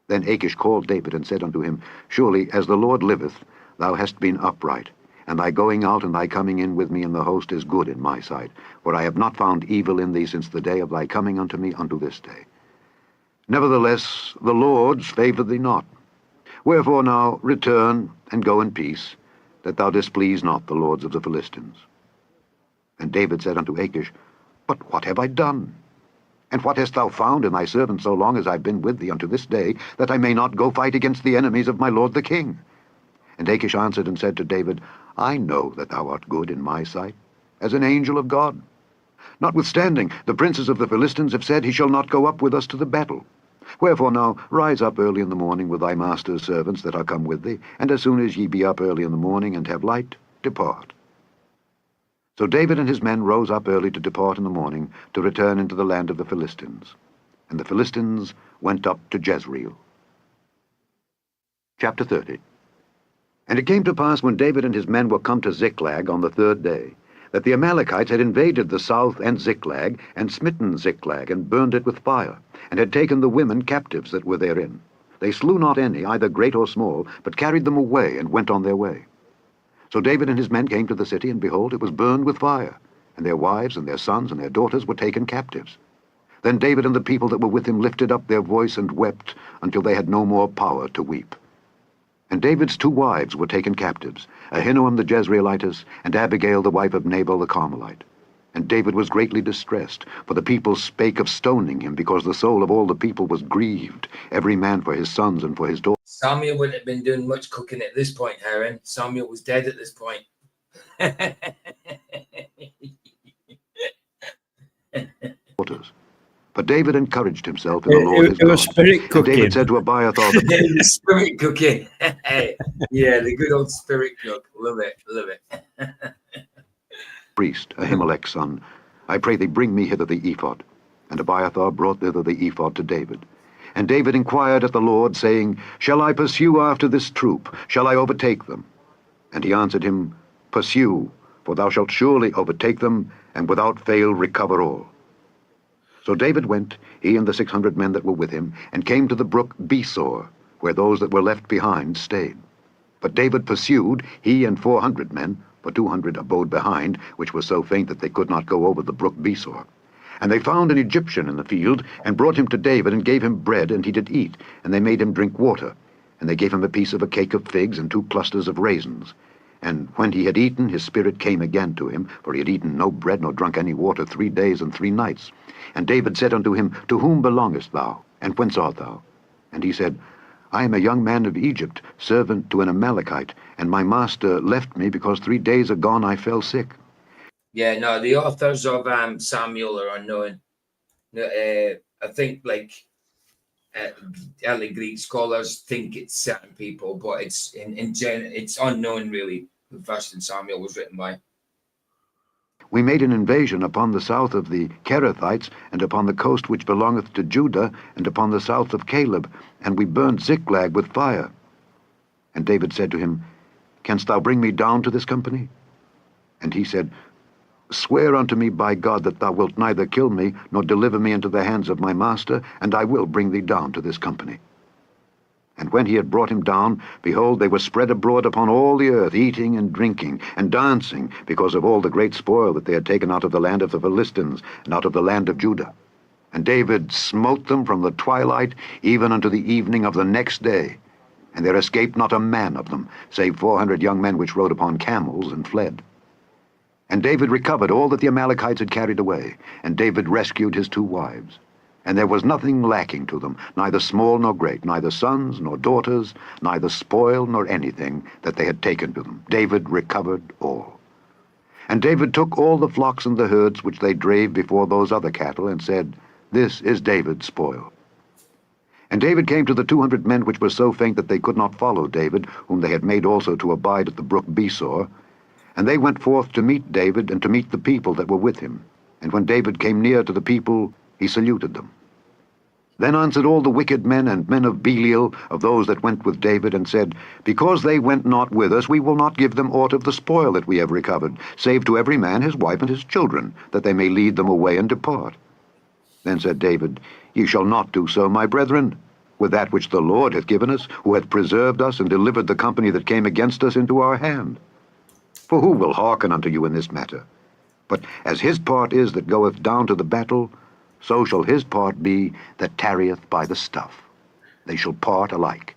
Then Achish called David, and said unto him, Surely, as the Lord liveth, thou hast been upright, and thy going out and thy coming in with me in the host is good in my sight, for I have not found evil in thee since the day of thy coming unto me unto this day. Nevertheless, the Lord's favoured thee not. Wherefore now return, and go in peace, that thou displease not the lords of the Philistines. And David said unto Achish, But what have I done? And what hast thou found in thy servant so long as I have been with thee unto this day, that I may not go fight against the enemies of my lord the king? And Achish answered and said to David, I know that thou art good in my sight, as an angel of God. Notwithstanding, the princes of the Philistines have said, He shall not go up with us to the battle. Wherefore now rise up early in the morning with thy master's servants that are come with thee, and as soon as ye be up early in the morning and have light, depart. So David and his men rose up early to depart in the morning, to return into the land of the Philistines. And the Philistines went up to Jezreel. Chapter 30. And it came to pass, when David and his men were come to Ziklag on the third day, that the Amalekites had invaded the south and Ziklag, and smitten Ziklag, and burned it with fire, and had taken the women captives that were therein. They slew not any, either great or small, but carried them away, and went on their way. So David and his men came to the city, and behold, it was burned with fire, and their wives and their sons and their daughters were taken captives. Then David and the people that were with him lifted up their voice and wept, until they had no more power to weep. And David's 2 wives were taken captives, Ahinoam the Jezreelitess, and Abigail the wife of Nabal the Carmelite. And David was greatly distressed, for the people spake of stoning him, because the soul of all the people was grieved, every man for his sons and for his daughters. Samuel wouldn't have been doing much cooking at this point, Aaron. Samuel was dead at this point. But David encouraged himself in the Lord his It was God. spirit And cooking. David said to Abiathar the The spirit cooking. Yeah, the good old spirit cook. Love it, love it. priest, Ahimelech's son, I pray thee bring me hither the ephod. And Abiathar brought thither the ephod to David. And David inquired at the Lord, saying, Shall I pursue after this troop? Shall I overtake them? And he answered him, Pursue, for thou shalt surely overtake them, and without fail recover all. So David went, he and the 600 men that were with him, and came to the brook Besor, where those that were left behind stayed. But David pursued, he and 400 men, for 200 abode behind, which was so faint that they could not go over the brook Besor. And they found an Egyptian in the field, and brought him to David, and gave him bread, and he did eat, and they made him drink water. And they gave him a piece of a cake of figs, and 2 clusters of raisins. And when he had eaten, his spirit came again to him, for he had eaten no bread nor drunk any water 3 days and 3 nights. And David said unto him, To whom belongest thou, and whence art thou? And he said, I am a young man of Egypt, servant to an Amalekite, and my master left me because 3 days agone I fell sick. Yeah, no, the authors of Samuel are unknown. I think early Greek scholars think it's certain people, but it's it's unknown really who First and Samuel was written by. We made an invasion upon the south of the Kerethites, and upon the coast which belongeth to Judah, and upon the south of Caleb, and we burned Ziklag with fire. And David said to him, Canst thou bring me down to this company? And he said, Swear unto me by God that thou wilt neither kill me, nor deliver me into the hands of my master, and I will bring thee down to this company. And when he had brought him down, behold, they were spread abroad upon all the earth, eating and drinking, and dancing, because of all the great spoil that they had taken out of the land of the Philistines, and out of the land of Judah. And David smote them from the twilight even unto the evening of the next day. And there escaped not a man of them, save 400 young men which rode upon camels and fled. And David recovered all that the Amalekites had carried away, and David rescued his 2 wives. And there was nothing lacking to them, neither small nor great, neither sons nor daughters, neither spoil nor anything that they had taken to them. David recovered all. And David took all the flocks and the herds which they drave before those other cattle, and said, This is David's spoil. And David came to the 200 men which were so faint that they could not follow David, whom they had made also to abide at the brook Besor. And they went forth to meet David, and to meet the people that were with him. And when David came near to the people, he saluted them. Then answered all the wicked men and men of Belial, of those that went with David, and said, Because they went not with us, we will not give them aught of the spoil that we have recovered, save to every man his wife and his children, that they may lead them away and depart. Then said David, Ye shall not do so, my brethren, with that which the Lord hath given us, who hath preserved us, and delivered the company that came against us into our hand. For who will hearken unto you in this matter? But as his part is that goeth down to the battle, so shall his part be that tarrieth by the stuff. They shall part alike.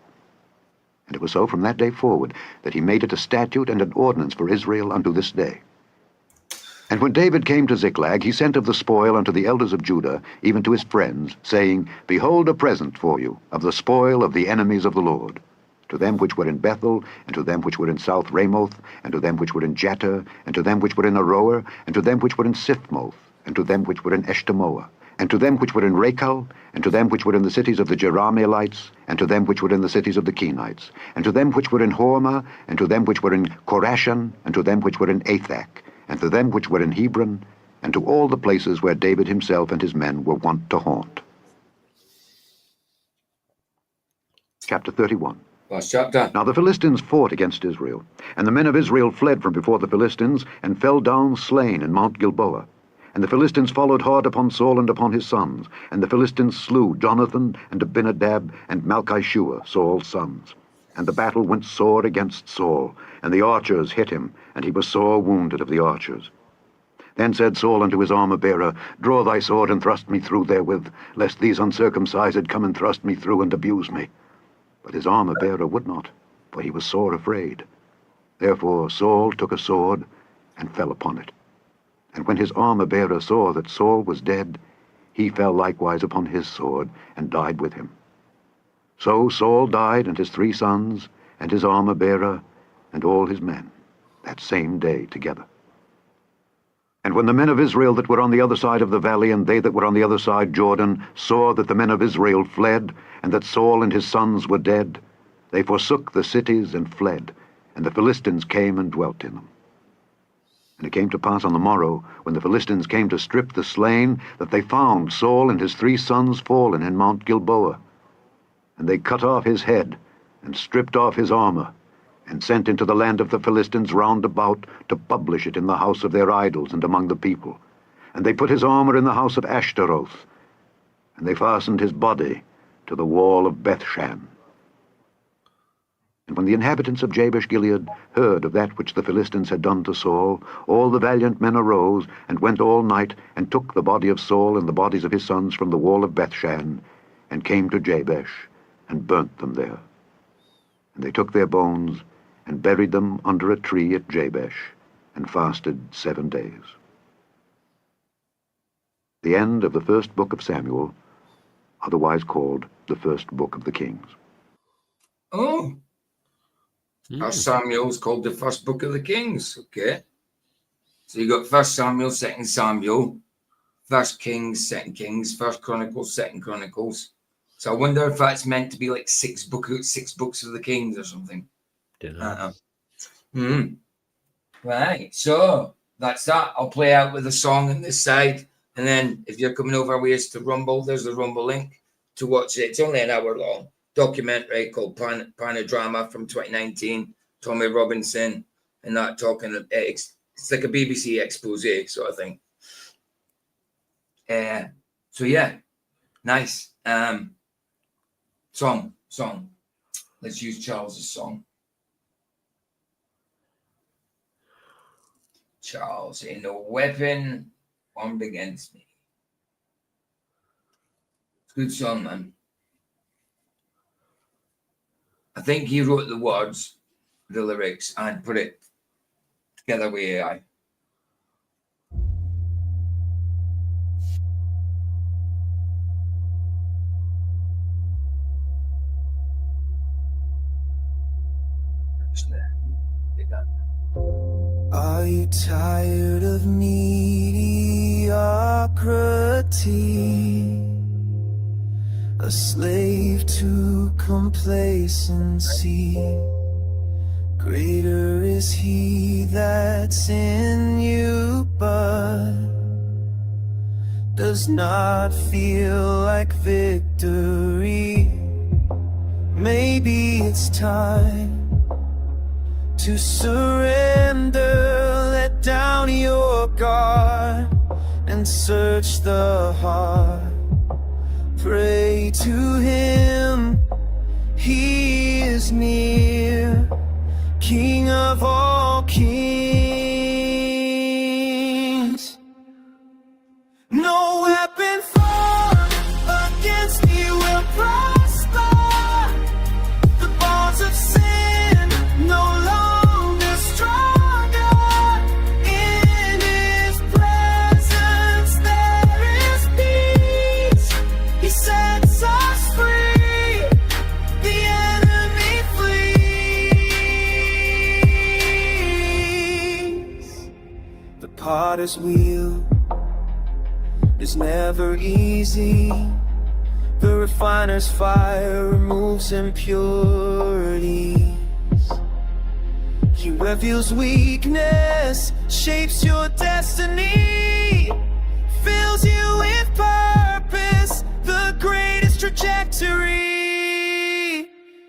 And it was so from that day forward, that he made it a statute and an ordinance for Israel unto this day. And when David came to Ziklag, he sent of the spoil unto the elders of Judah, even to his friends, saying, Behold a present for you of the spoil of the enemies of the Lord. To them which were in Bethel, and to them which were in South Ramoth, and to them which were in Jatter, and to them which were in Aroer, and to them which were in Siphmoth, and to them which were in Eshtemoa, and to them which were in Rachel, and to them which were in the cities of the Jerahmeelites, and to them which were in the cities of the Kenites, and to them which were in Hormah, and to them which were in Korashan, and to them which were in Athak, and to them which were in Hebron, and to all the places where David himself and his men were wont to haunt. Chapter 31. Last chapter. Now the Philistines fought against Israel, and the men of Israel fled from before the Philistines, and fell down slain in Mount Gilboa. And the Philistines followed hard upon Saul and upon his sons, and the Philistines slew Jonathan, and Abinadab, and Malchishua, Saul's sons. And the battle went sore against Saul, and the archers hit him, and he was sore wounded of the archers. Then said Saul unto his armor-bearer, Draw thy sword, and thrust me through therewith, lest these uncircumcised come and thrust me through, and abuse me. But his armor-bearer would not, for he was sore afraid. Therefore Saul took a sword, and fell upon it. And when his armor-bearer saw that Saul was dead, he fell likewise upon his sword, and died with him. So Saul died, and his 3 sons, and his armor-bearer, and all his men, that same day together. And when the men of Israel that were on the other side of the valley, and they that were on the other side Jordan, saw that the men of Israel fled, and that Saul and his sons were dead, they forsook the cities and fled, and the Philistines came and dwelt in them. And it came to pass on the morrow, when the Philistines came to strip the slain, that they found Saul and his 3 sons fallen in Mount Gilboa. And they cut off his head, and stripped off his armor, and sent into the land of the Philistines round about to publish it in the house of their idols and among the people. And they put his armor in the house of Ashtaroth, and they fastened his body to the wall of Bethshan. And when the inhabitants of Jabesh-Gilead heard of that which the Philistines had done to Saul, all the valiant men arose, and went all night, and took the body of Saul and the bodies of his sons from the wall of Bethshan, and came to Jabesh, and burnt them there. And they took their bones, and buried them under a tree at Jabesh, and fasted 7 days. The end of the first book of Samuel, otherwise called the first book of the Kings. Oh. Our Samuel's called the first book of the Kings. Okay. So you got 1 Samuel, 2 Samuel, 1 Kings, 2 Kings, 1 Chronicles, 2 Chronicles. So I wonder if that's meant to be like 6 books of the Kings or something. Right. So that's that. I'll play out with a song on this side. And then if you're coming over with us to Rumble, there's the Rumble link to watch it. It's only an hour long documentary called Panodrama from 2019. Tommy Robinson and that talking. It's like a BBC expose sort of thing. So yeah, nice. Song. Let's use Charles's song. Charles, ain't no weapon formed against me. It's a good song, man. I think he wrote the words, the lyrics, and put it together with AI. Are you tired of mediocrity? A slave to complacency. Greater is he that's in you, but does not feel like victory. Maybe it's time to surrender, let down your guard and search the heart. Pray to him, he is near, King of all kings. No weapon formed against me will prosper. The bonds of sin no longer stronger. In his presence there is peace. He sets us free. The enemy flees. The potter's wheel is never easy. The refiner's fire removes impurities. He reveals weakness, shapes your destiny, fills you with purpose, the greatest trajectory.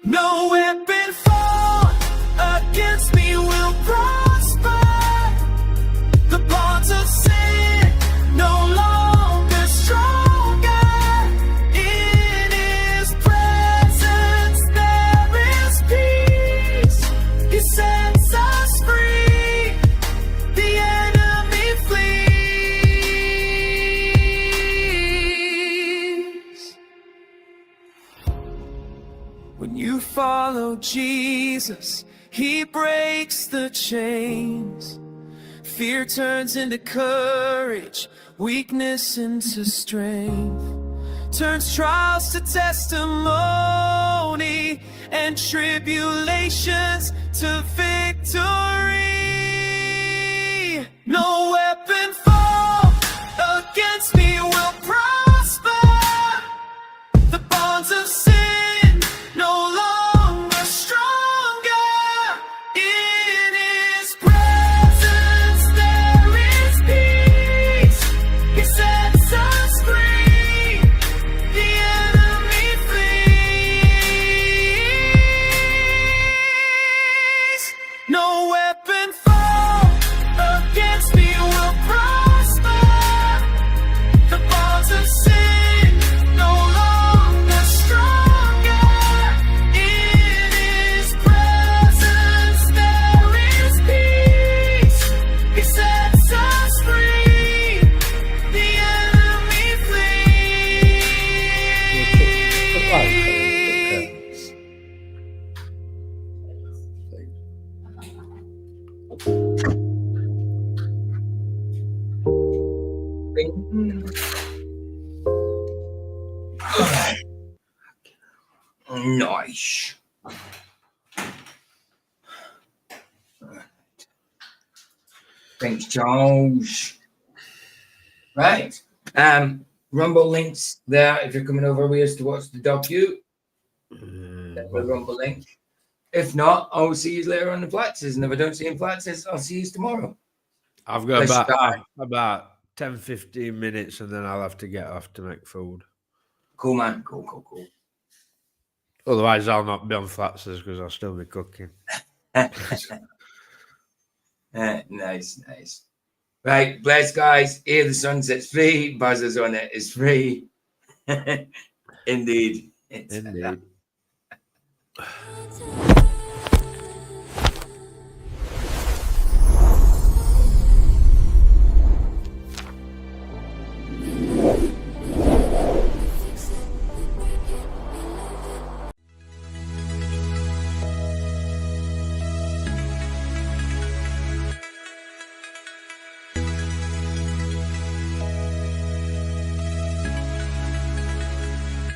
No weapon formed against me will prosper. The bonds of sin no longer stronger. In his presence there is peace. He sets us free. The enemy flees. When you follow Jesus, he breaks the chains. Fear turns into courage, weakness into strength. Turns trials to testimony and tribulations to victory. No weapon Nice. Thanks, Charles. Right. Rumble links there if you're coming over with us to watch the docu. The Rumble link. If not, I'll see you later on the Flatzes. And if I don't see you in Flatzes, I'll see you tomorrow. I've got Let's start. about 10, 15 minutes and then I'll have to get off to make food. Cool, man. Cool. Otherwise, I'll not be on Flatzes because I'll still be cooking. Nice. Right, bless guys. Here the sunset's free. Buzzers on it is free. Indeed. Indeed.